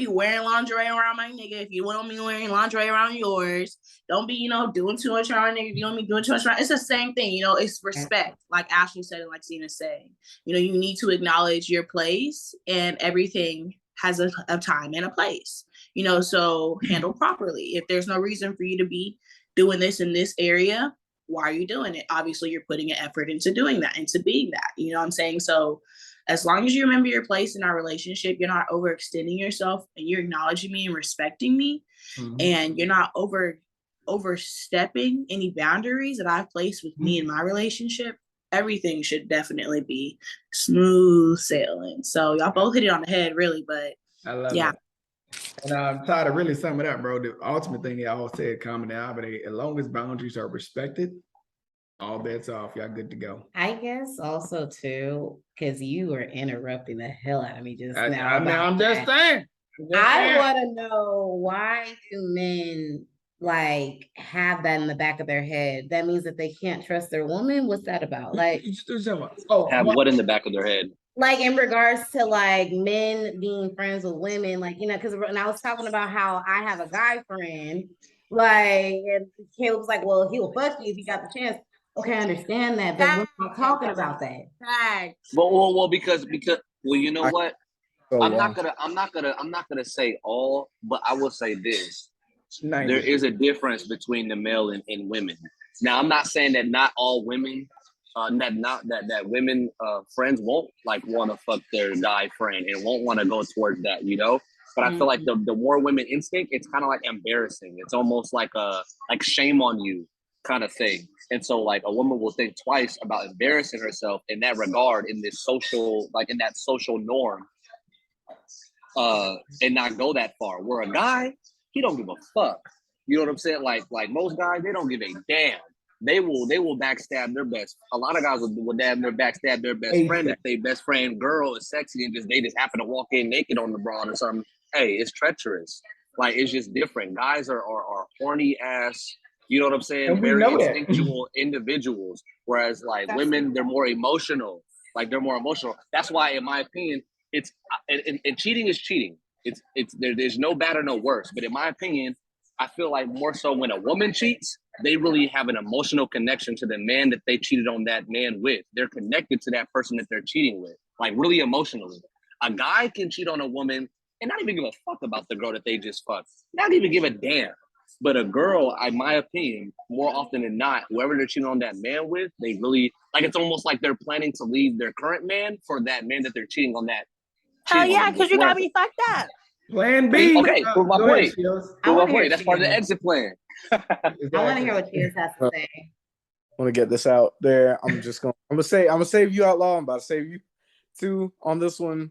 wearing lingerie around my nigga if you want me wearing lingerie around yours. Don't be, doing too much around nigga if you want me doing too much around. It's the same thing, it's respect. Like Ashley said and like Cena's saying. You need to acknowledge your place, and everything has a time and a place. So handle properly. If there's no reason for you to be doing this in this area, why are you doing it? Obviously, you're putting an effort into doing that, into being that. You know what I'm saying? So as long as you remember your place in our relationship, you're not overextending yourself, and you're acknowledging me and respecting me, and you're not overstepping any boundaries that I've placed with me in my relationship, everything should definitely be smooth sailing. So y'all both hit it on the head, really, but I love yeah. it. And I'm tired of really summing it up, bro. The ultimate thing y'all said, common denominator, as long as boundaries are respected, all bets off. Y'all good to go. I guess also too, because you were interrupting the hell out of me just now. I'm just saying. I want to know, why do men like have that in the back of their head? That means that they can't trust their woman. What's that about? Like, have what in the back of their head? Like in regards to like men being friends with women, like, because when I was talking about how I have a guy friend, like, and Caleb was like, well, he'll fuck you if he got the chance. Okay, I understand that, but we're not talking about that. Well, because you know what? I'm yeah. not gonna say all, but I will say this. There is a difference between the male and women. Now, I'm not saying that not all women, that women friends won't like want to fuck their guy friend and won't want to go towards that, But I feel like the more women instinct, it's kind of like embarrassing. It's almost like like shame on you kind of thing. And so like a woman will think twice about embarrassing herself in that regard, in that social norm, and not go that far. Where a guy, he don't give a fuck. You know what I'm saying? Like most guys, they don't give a damn. They will backstab their best. A lot of guys will damn near backstab their best friend if their best friend girl is sexy and they just happen to walk in naked on the broad or something. Hey, it's treacherous. Like, it's just different. Guys are horny ass. You know what I'm saying? Very instinctual individuals. Whereas like women, they're more emotional. Like, they're more emotional. That's why, in my opinion, it's and cheating is cheating. There's no bad or no worse. But in my opinion, I feel like more so when a woman cheats, they really have an emotional connection to the man that they cheated on that man with. They're connected to that person that they're cheating with, like really emotionally. A guy can cheat on a woman and not even give a fuck about the girl that they just fucked. Not even give a damn. But a girl, in my opinion, more often than not, whoever they're cheating on that man with, they really, like, it's almost like they're planning to leave their current man for that man that they're cheating on that. Hell yeah, because you got me fucked up. Plan B. Okay, prove my point. That's part of the exit plan. I want to hear what Cheers has to say. I want to get this out there. I'm gonna save you out loud. I'm about to save you too on this one.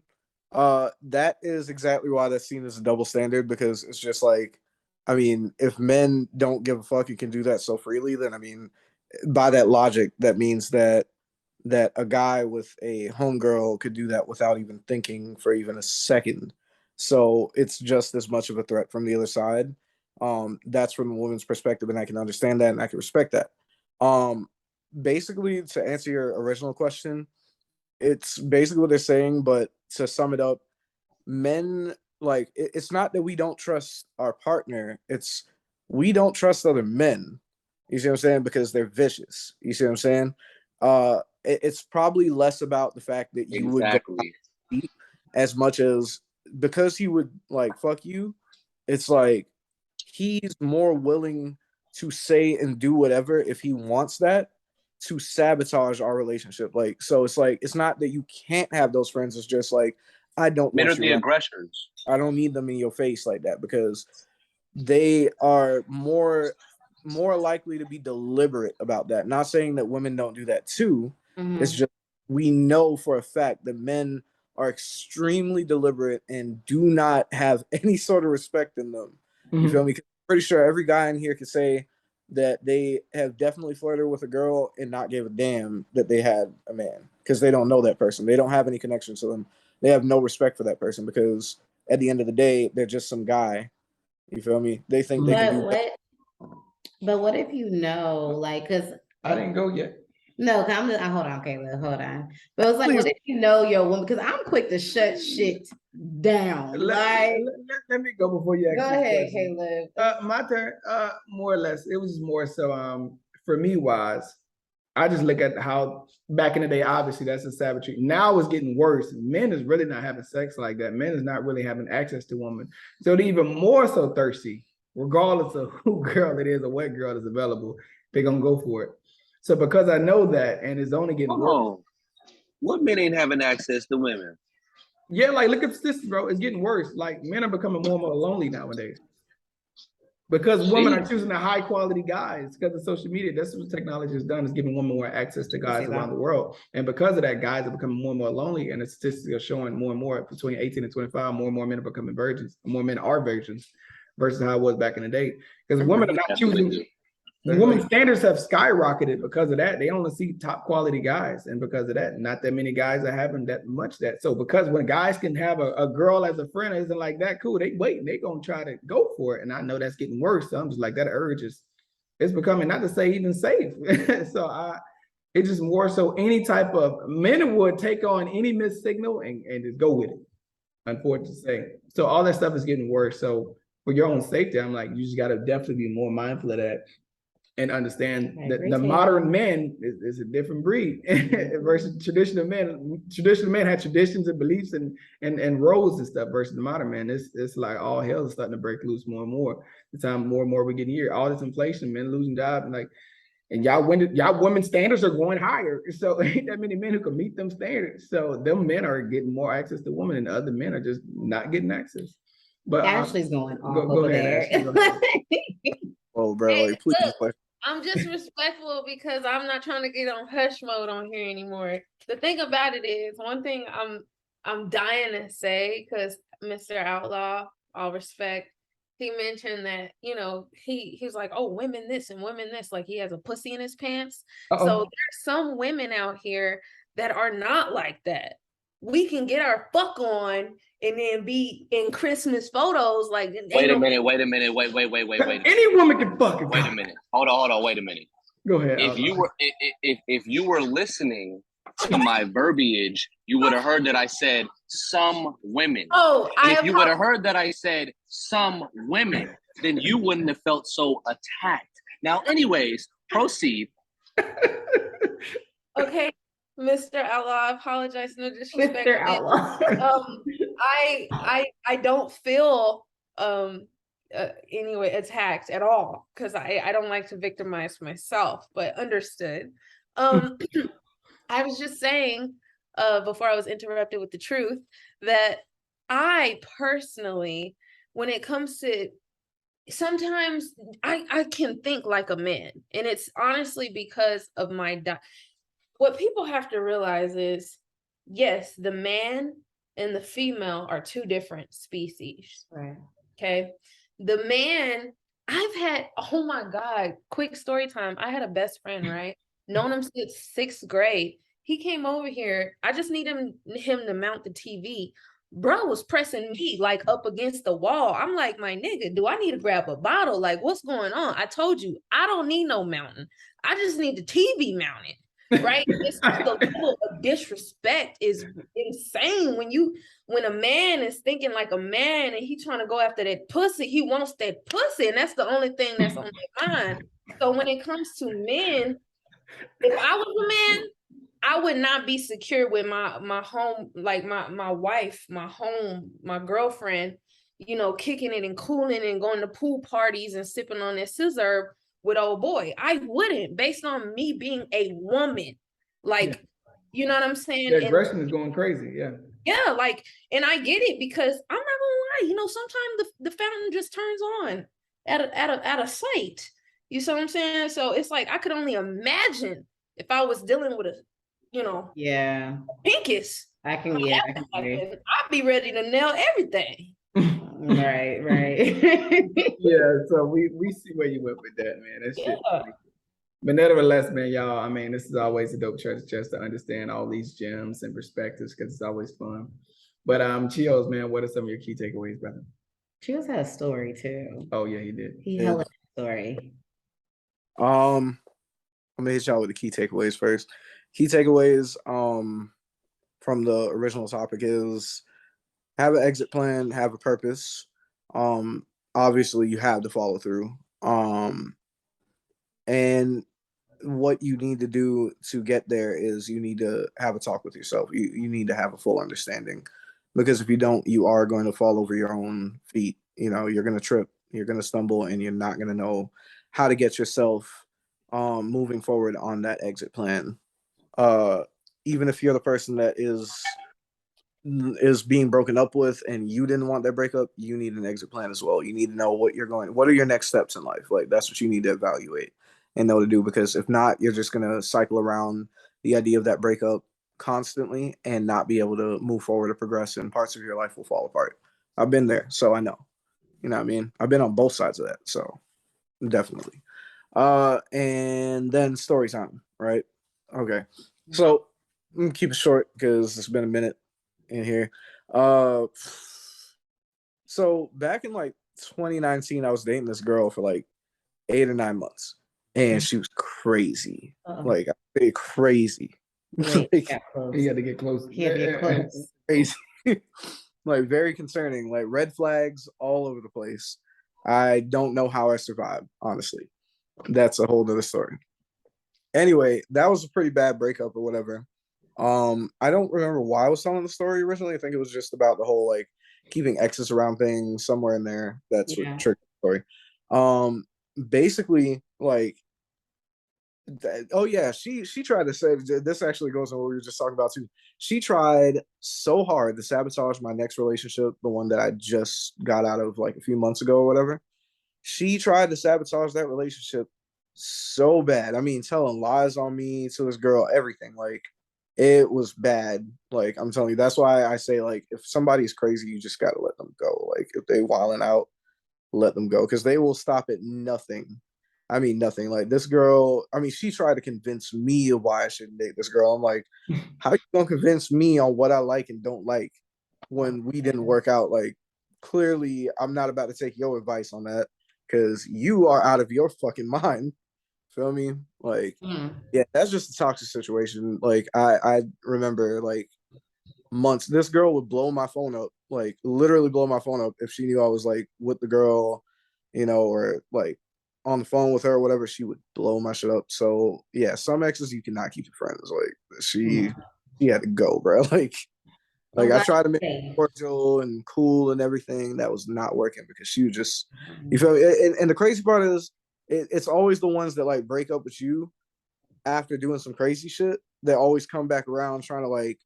That is exactly why that's seen as a double standard, because it's just like, I mean, if men don't give a fuck, you can do that so freely, then I mean, by that logic, that means that a guy with a homegirl could do that without even thinking for even a second. So it's just as much of a threat from the other side. That's from a woman's perspective, and I can understand that and I can respect that. Basically, to answer your original question, it's basically what they're saying, but to sum it up, men, like, it's not that we don't trust our partner, it's we don't trust other men. You see what I'm saying? Because they're vicious. You see what I'm saying? It's probably less about the fact that you would go as much as because he would like fuck you. It's like he's more willing to say and do whatever if he wants that to sabotage our relationship. Like, so it's like, it's not that you can't have those friends. It's just like, I don't Men want are the you aggressors. I don't need them in your face like that, because they are more likely to be deliberate about that. Not saying that women don't do that too. It's just, we know for a fact that men are extremely deliberate and do not have any sort of respect in them. You feel me? 'Cause I'm pretty sure every guy in here could say that they have definitely flirted with a girl and not gave a damn that they had a man, because they don't know that person. They don't have any connection to them. They have no respect for that person, because at the end of the day, they're just some guy. You feel me? They think they can do that. But what if you know, like, cause I didn't go yet. no, 'cause hold on, Caleb, hold on. But it's like, Please. what if you know your woman? Because I'm quick to shut shit down. Let me go before you ask Go me a ahead, question. Caleb. My turn. More or less, it was more so. For me, wise, I just look at how back in the day. Obviously, that's a savagery. Now it's getting worse. Men is really not having sex like that. Men is not really having access to women, so they're even more so thirsty, regardless of who girl it is or what girl is available. They're gonna go for it. So because I know that, and it's only getting worse. What men ain't having access to women? Yeah, like look at this, bro. It's getting worse. Like men are becoming more and more lonely nowadays because women are choosing the high quality guys because of social media. That's what technology has done, is giving women more access to guys around the world. And because of that, guys are becoming more and more lonely. And the statistics are showing more and more between 18 and 25, more and more men are becoming virgins. More men are virgins versus how it was back in the day. Because women are not choosing. Women's standards have skyrocketed because of that. They only see top quality guys, and because of that, not that many guys are having that much that. So because when guys can have a girl as a friend, isn't like that cool. They wait, they gonna try to go for it, and I know that's getting worse. So I'm just like that urge is, it's becoming, not to say even safe. So it's just more so any type of men would take on any missed signal and just go with it. Unfortunately to say, so all that stuff is getting worse. So for your own safety, I'm like, you just got to definitely be more mindful of that. And understand that the modern men is a different breed versus traditional men. Traditional men had traditions and beliefs and roles and stuff versus the modern man. It's like all hell is starting to break loose more and more. The time more and more we're getting here, all this inflation, men losing jobs, and y'all women's standards are going higher. So ain't that many men who can meet them standards. So them men are getting more access to women, and the other men are just not getting access. But Ashley's going off go over ahead, there. Ashley, Oh, bro, Hey, like, please. look, I'm just respectful because I'm not trying to get on hush mode on here anymore. The thing about it is, one thing I'm dying to say, because Mr. Outlaw, all respect, he mentioned that, he was like, oh, women this and women this, like he has a pussy in his pants. So there's some women out here that are not like that. We can get our fuck on and then be in Christmas photos like. Wait a minute. Wait. Any woman can fucking. Wait a minute. Hold on. Wait a minute. Go ahead. If you were listening to my verbiage, you would have heard that I said some women. Oh, if you would have heard that I said some women, then you wouldn't have felt so attacked. Now, anyways, proceed. Okay, Mr. Outlaw, I apologize. No disrespect. Mr. Outlaw. I don't feel anyway attacked at all because I don't like to victimize myself, but understood. I was just saying before I was interrupted with the truth that I personally, when it comes to, sometimes I can think like a man, and it's honestly because of my what people have to realize is, yes, the man and the female are two different species. Right. Okay. The man, I've had, oh my God, quick story time. I had a best friend, right? Known him since 6th grade. He came over here. I just need him to mount the TV. Bro was pressing me like up against the wall. I'm like, my nigga, do I need to grab a bottle? Like, what's going on? I told you, I don't need no mountain. I just need the TV mounted. Right? It's the level of disrespect is insane when a man is thinking like a man and he trying to go after that pussy, he wants that pussy, and that's the only thing that's on their mind. So when it comes to men, if I was a man, I would not be secure with my home, like my wife, my home, my girlfriend, kicking it and cooling and going to pool parties and sipping on that scissor with old boy. I wouldn't, based on me being a woman. Like, you know what I'm saying? The aggression is going crazy. Yeah, like, and I get it because I'm not gonna lie, sometimes the fountain just turns on at a sight. You see what I'm saying? So it's like I could only imagine if I was dealing with yeah, pinkus. I'd be ready to nail everything. Right. Yeah, so we see where you went with that, man. That shit. But nevertheless, man, y'all, I mean, this is always a dope church just to understand all these gems and perspectives because it's always fun. But Chios, man, what are some of your key takeaways, brother? Chios had a story too. Oh yeah, he did. He held a story. I'm gonna hit y'all with the key takeaways first. Key takeaways from the original topic is have an exit plan, have a purpose. Obviously you have to follow through. And what you need to do to get there is you need to have a talk with yourself. You need to have a full understanding, because if you don't, you are going to fall over your own feet. You know, you're going to trip, you're going to stumble, and you're not going to know how to get yourself moving forward on that exit plan. Uh, Even if you're the person that is being broken up with and you didn't want that breakup, you need an exit plan as well. You need to know what are your next steps in life. Like that's what you need to evaluate and know to do, because if not, you're just going to cycle around the idea of that breakup constantly and not be able to move forward or progress, and parts of your life will fall apart. I've been there, so I know. You know what I mean? I've been on both sides of that, so definitely. And then story time, right? Okay. So I'm gonna keep it short because it's been a minute in here. Uh, so back in like 2019, I was dating this girl for like 8 or 9 months, and she was crazy, like crazy, Wait, like got close. He had to get close. He had to get close. crazy, like very concerning, like red flags all over the place. I don't know how I survived, honestly. That's a whole other story. Anyway, that was a pretty bad breakup or whatever. I don't remember why I was telling the story originally. I think it was just about the whole like keeping exes around thing somewhere in there. That's Yeah. what triggered the story. Basically, like, oh yeah, she tried to say this actually goes on what we were just talking about too. She tried so hard to sabotage my next relationship, the one that I just got out of like a few months ago or whatever. She tried to sabotage that relationship so bad. I mean, telling lies on me to this girl, everything. Like, it was bad. Like, I'm telling you, that's why I say, like, if somebody's crazy, you just gotta let them go. Like, if they wilding out, let them go, because they will stop at nothing. I mean, nothing. Like this girl, I mean, she tried to convince me of why I shouldn't date this girl. I'm like, how you gonna convince me on what I like and don't like when we didn't work out? Like, clearly, I'm not about to take your advice on that because you are out of your fucking mind. Feel me? Like, yeah, that's just a toxic situation. Like, I remember like months. This girl would blow my phone up, like literally blow my phone up if she knew I was like with the girl, you know, or like on the phone with her or whatever. She would blow my shit up. So yeah, some exes you cannot keep your friends. Like she had to go, bro. Like I tried to make it cordial and cool and everything. That was not working because she was just, you feel me? And the crazy part is it's always the ones that like break up with you after doing some crazy shit that always come back around trying to like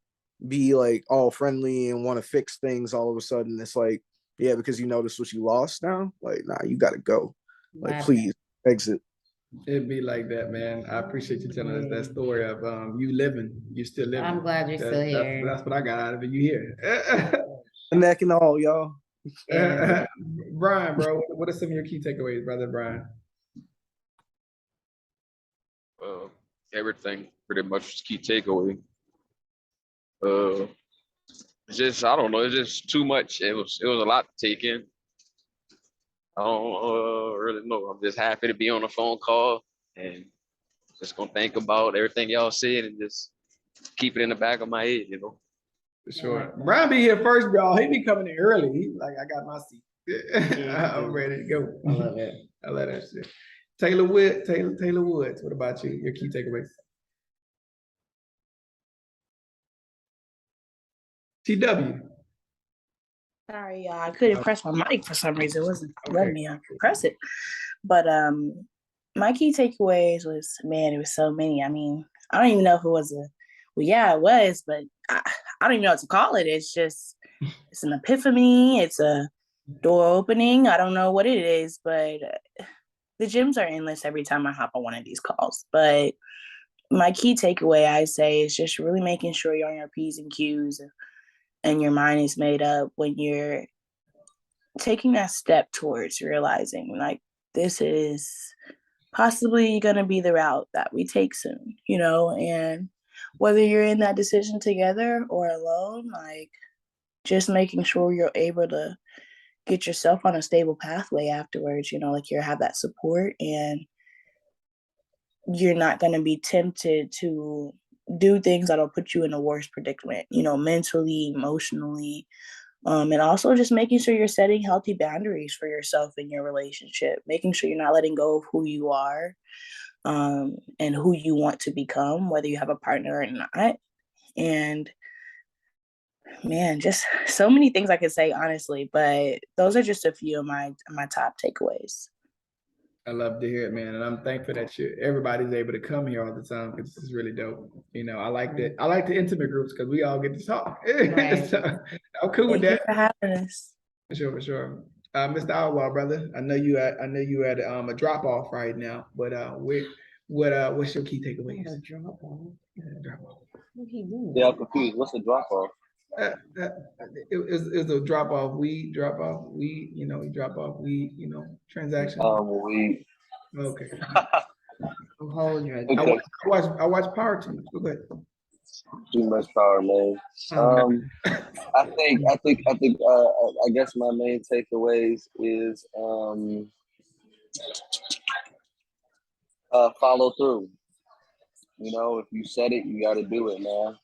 be like all friendly and want to fix things all of a sudden. It's like, yeah, because you noticed what you lost now. Like, nah, you gotta go. Like, please exit. It'd be like that, man. I appreciate you telling us that story of you living, you still living. I'm glad you're still here. That's what I got out of it. You here. Neck and all, y'all. Brian, bro, what are some of your key takeaways, brother Brian? Everything pretty much key takeaway. It's just I don't know. It's just too much. It was a lot to take in. I don't really know. I'm just happy to be on a phone call and just gonna think about everything y'all said and just keep it in the back of my head, you know. For sure. Brian be here first, y'all. He be coming in early. He like, I got my seat. I'm ready to go. I love it. I love that shit. Taylor Woods. What about you? Your key takeaways? TW. Sorry, y'all. I couldn't press my mic for some reason. It wasn't letting me press it. But my key takeaways was, man, it was so many. I mean, I don't even know if it was well, yeah, it was, but I don't even know what to call it. It's just, it's an epiphany. It's a door opening. I don't know what it is, but the gems are endless every time I hop on one of these calls. But my key takeaway, I say, is just really making sure you're on your P's and Q's and your mind is made up when you're taking that step towards realizing like this is possibly going to be the route that we take soon, you know, and whether you're in that decision together or alone, like just making sure you're able to get yourself on a stable pathway afterwards, you know, like you have that support and you're not going to be tempted to do things that'll put you in a worse predicament, mentally, emotionally. And also just making sure you're setting healthy boundaries for yourself in your relationship, making sure you're not letting go of who you are, and who you want to become, whether you have a partner or not. And man, just so many things I could say, honestly, but those are just a few of my top takeaways. I love to hear it, man, and I'm thankful that everybody's able to come here all the time because this is really dope. I like that. I like the intimate groups because we all get to talk. Right. So, I'm cool with Thank you that. for having us. For sure. Mr. Outlaw, brother, I know you at a drop off right now, but what's your key takeaways? Drop off. Drop off. What he doing? Yeah, I'm confused. What's the drop off? It was a drop off weed, we drop off weed, transaction. We. Okay. Hold your. Okay. I watch Power Tools. Go ahead. Too much power, man. I guess my main takeaways is follow through. If you said it, you got to do it, man.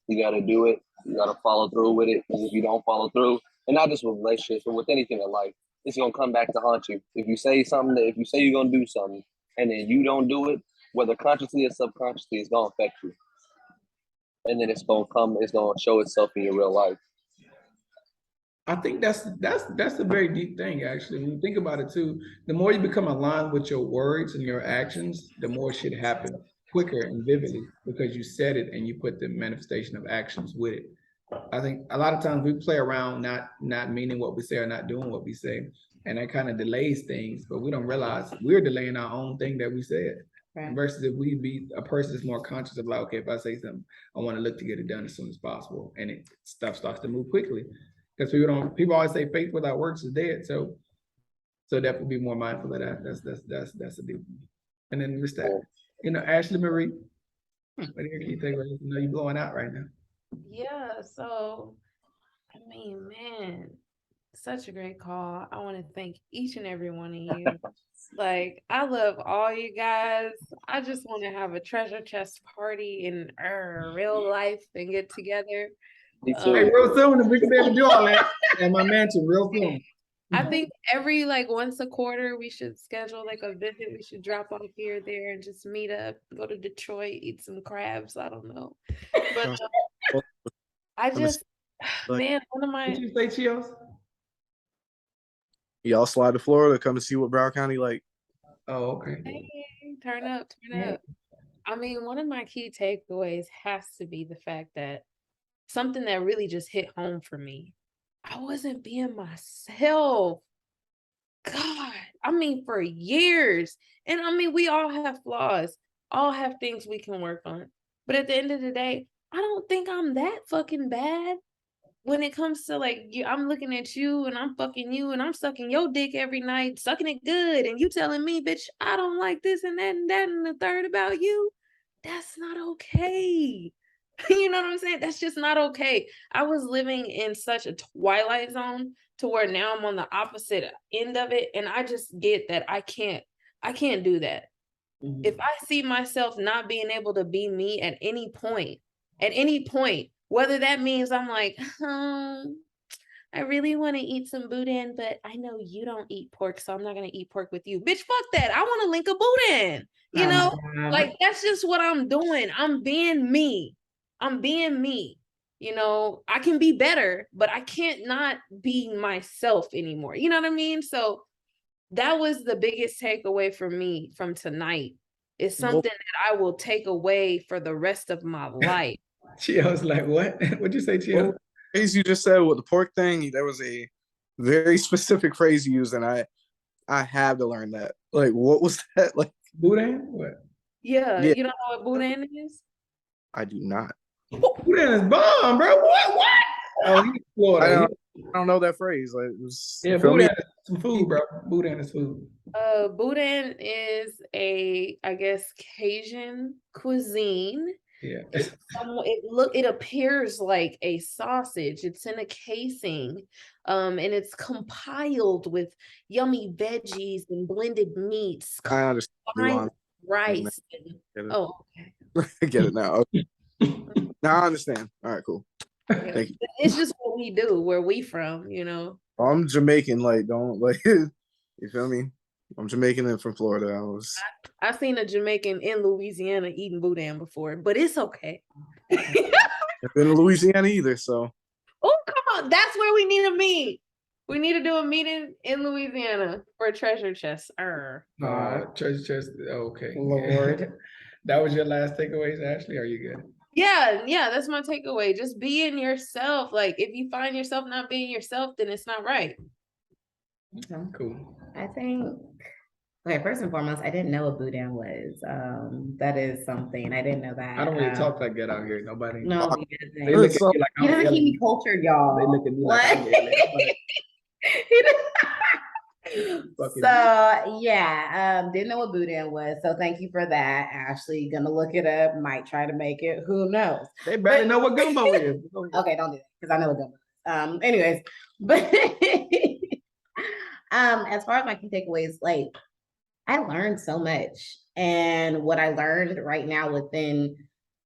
You got to do it. You got to follow through with it. Because if you don't follow through, and not just with relationships, but with anything in life, it's gonna come back to haunt you. If you say you're gonna do something, and then you don't do it, whether consciously or subconsciously, it's gonna affect you. And then it's gonna show itself in your real life. I think that's a very deep thing, actually. When you think about it too, the more you become aligned with your words and your actions, the more shit happens quicker and vividly because you said it and you put the manifestation of actions with it. I think a lot of times we play around not meaning what we say or not doing what we say, and that kind of delays things, but we don't realize we're delaying our own thing that we said. Right. Versus if we be a person that's more conscious of like, okay, if I say something, I want to look to get it done as soon as possible, and stuff starts to move quickly. Because people always say faith without works is dead. So definitely be more mindful of that. That's a deep one. And then with that, Ashley Marie, what do you think? You're blowing out right now. Yeah, so I mean, man, such a great call. I want to thank each and every one of you. Like, I love all you guys. I just want to have a treasure chest party in real life and get together. Me too. Hey, real soon, if we can be able to do all that at my mansion, real soon. I think every once a quarter we should schedule a visit. We should drop off here or there and just meet up, go to Detroit, eat some crabs. I don't know. But I just man, one of my Did you say Cheos? Y'all slide to Florida, come and see what Broward County like. Oh, okay. Hey, turn up. I mean, one of my key takeaways has to be the fact that something that really just hit home for me. I wasn't being myself. God, I mean, for years. And I mean, we all have flaws, all have things we can work on. But at the end of the day, I don't think I'm that fucking bad when it comes to I'm looking at you and I'm fucking you and I'm sucking your dick every night, sucking it good. And you telling me, bitch, I don't like this and that and the third about you. That's not okay. You know what I'm saying? That's just not okay. I was living in such a twilight zone to where now I'm on the opposite end of it. And I just get that I can't do that. Mm-hmm. If I see myself not being able to be me at any point, whether that means I'm like, I really want to eat some boudin, but I know you don't eat pork, so I'm not going to eat pork with you. Bitch, fuck that. I want to link a boudin. That's just what I'm doing. I'm being me. I can be better, but I can't not be myself anymore. You know what I mean? So that was the biggest takeaway for me from tonight. It's something that I will take away for the rest of my life. I was like, what? What'd you say, Chia? Phrase you just said with the pork thing, there was a very specific phrase you used, and I have to learn that. Like, what was that? Like boudin? What? Yeah, you don't know what boudin is? I do not. Boudin is bomb, bro. What? Oh, he's Florida. I don't know that phrase. Like, boudin is some food, bro. Boudin is food. Boudin is I guess, Cajun cuisine. Yeah. It appears like a sausage. It's in a casing, and it's compiled with yummy veggies and blended meats. I understand. Rice. Get it? Oh, I get it now. Okay. Now I understand. All right, cool. okay. Thank you. It's just what we do, where we from, I'm Jamaican, like don't like you feel me? I'm Jamaican and from Florida. I've seen a Jamaican in Louisiana eating boudin before, but it's okay. I've been to Louisiana either, so Oh, come on. That's where we need to meet. We need to do a meeting in Louisiana for a treasure chest. Treasure chest. Okay. Lord. That was your last takeaways, Ashley? Are you good? Yeah, that's my takeaway. Just being yourself. Like, if you find yourself not being yourself, then it's not right. Okay. Cool. I think, okay, first and foremost, I didn't know what boudin was. That is something. I didn't know that. I don't really talk like that out here. Nobody. No, he They doesn't. look at me like He I'm doesn't keep me alien. cultured, y'all. They look at me like I'm alien. Fucking So yeah, didn't know what boudin was. So thank you for that, Ashley. Gonna look it up. Might try to make it. Who knows? They barely know what gumbo is. Okay, don't do that because I know what gumbo is. Anyways, but as far as my key takeaways, like I learned so much, and what I learned right now within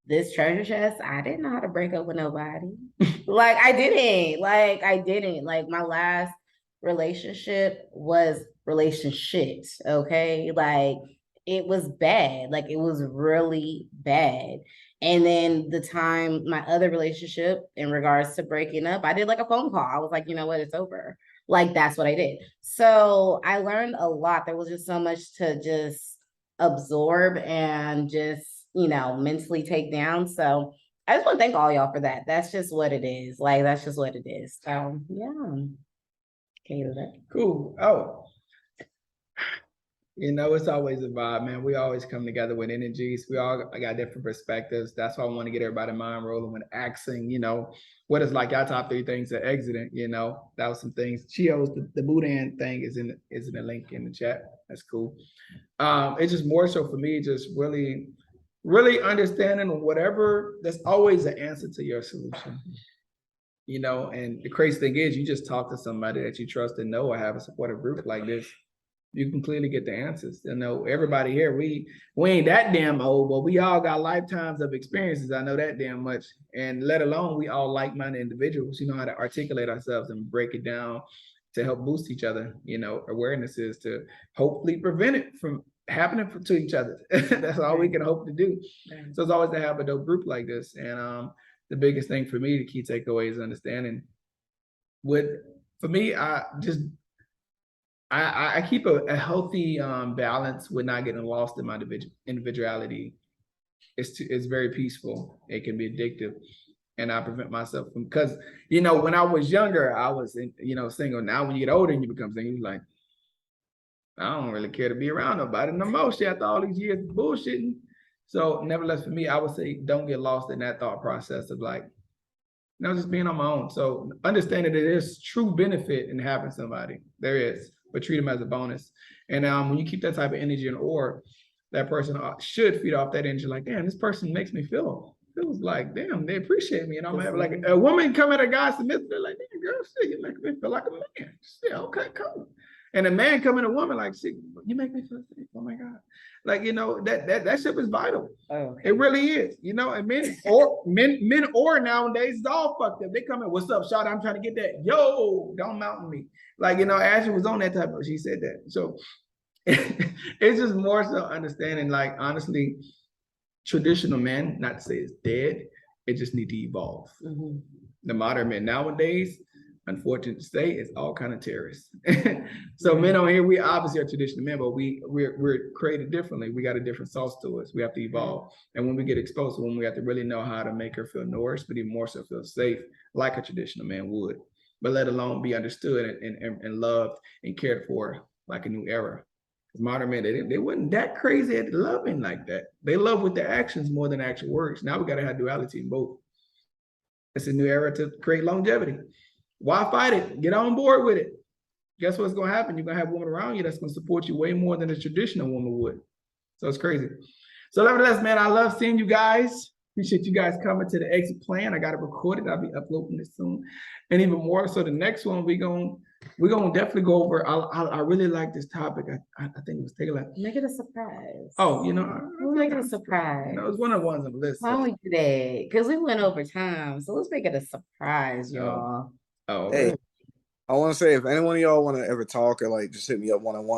this treasure chest, I didn't know how to break up with nobody. Like I didn't. Like my last relationship was relationships. Okay, like it was bad. Like it was really bad. And then the time my other relationship in regards to breaking up, I did like a phone call. I was like, you know what, it's over. Like that's what I did. So I learned a lot. There was just so much to just absorb and just, mentally take down. So I just want to thank all y'all for that. That's just what it is. Like that's just what it is. So yeah. Can you do that? Cool. Oh. It's always a vibe, man. We always come together with energies. We all got different perspectives. That's why I want to get everybody mind rolling when asking, what is like your top 3 things to exiting, that was some things. Chio's the boudin thing is in the link in the chat. That's cool. It's just more so for me, just really, really understanding whatever, there's always an answer to your solution. And the crazy thing is you just talk to somebody that you trust and know or have a supportive group like this. You can clearly get the answers. Everybody here, we ain't that damn old, but we all got lifetimes of experiences. I know that damn much. And let alone we all like-minded individuals, who know how to articulate ourselves and break it down to help boost each other, awarenesses to hopefully prevent it from happening to each other. That's all we can hope to do. Right. So it's always to have a dope group like this. And the biggest thing for me, the key takeaway is understanding for me, I keep a healthy balance with not getting lost in my individuality. It's very peaceful. It can be addictive, and I prevent myself from, because when I was younger, I was single. Now when you get older and you become single, you're like, I don't really care to be around nobody no more. Shit, after all these years of bullshitting. So nevertheless, for me, I would say don't get lost in that thought process of like, just being on my own. So understanding that there's true benefit in having somebody. There is. But treat them as a bonus. And when you keep that type of energy in orb, that person should feed off that energy. Like, damn, this person makes me feels like, damn, they appreciate me. And I'm having like a woman come at a guy submissive, they're like, damn, girl, shit, you make me feel like a man. Shit, okay, cool. And a man coming to a woman like, shit, you make me feel sick. Oh my God. Like, that shit is vital. Oh, okay. It really is, and men or nowadays is all fucked up. They come in, what's up, shawty? I'm trying to get that. Yo, don't mountain me. Like, Ashley was on that type of, she said that. So it's just more so understanding, like, honestly, traditional men, not to say it's dead, it just need to evolve. Mm-hmm. The modern men nowadays, unfortunate to say, it's all kind of terrorists. So men on here, we obviously are traditional men, but we're created differently. We got a different sauce to us. We have to evolve. And when we get exposed to women, we have to really know how to make her feel nourished, but even more so feel safe, like a traditional man would. But let alone be understood and loved and cared for like a new era. Because modern men, they wasn't that crazy at loving like that. They love with their actions more than actual words. Now we got to have duality in both. It's a new era to create longevity. Why fight it? Get on board with it. Guess what's going to happen? You're going to have a woman around you that's going to support you way more than a traditional woman would. So it's crazy. So nevertheless, man, I love seeing you guys. Appreciate you guys coming to the exit plan. I got it recorded. I'll be uploading it soon. And even more so, the next one, we're going to we're gonna definitely go over. I really like this topic. I think it was Taylor. Make it a surprise. Oh, you know, We'll make it a surprise. It's one of the ones on the list. Why don't we do that? Because we went over time, so let's make it a surprise, Oh. y'all. Oh, Hey, I want to say if anyone of y'all want to ever talk or like just hit me up one-on-one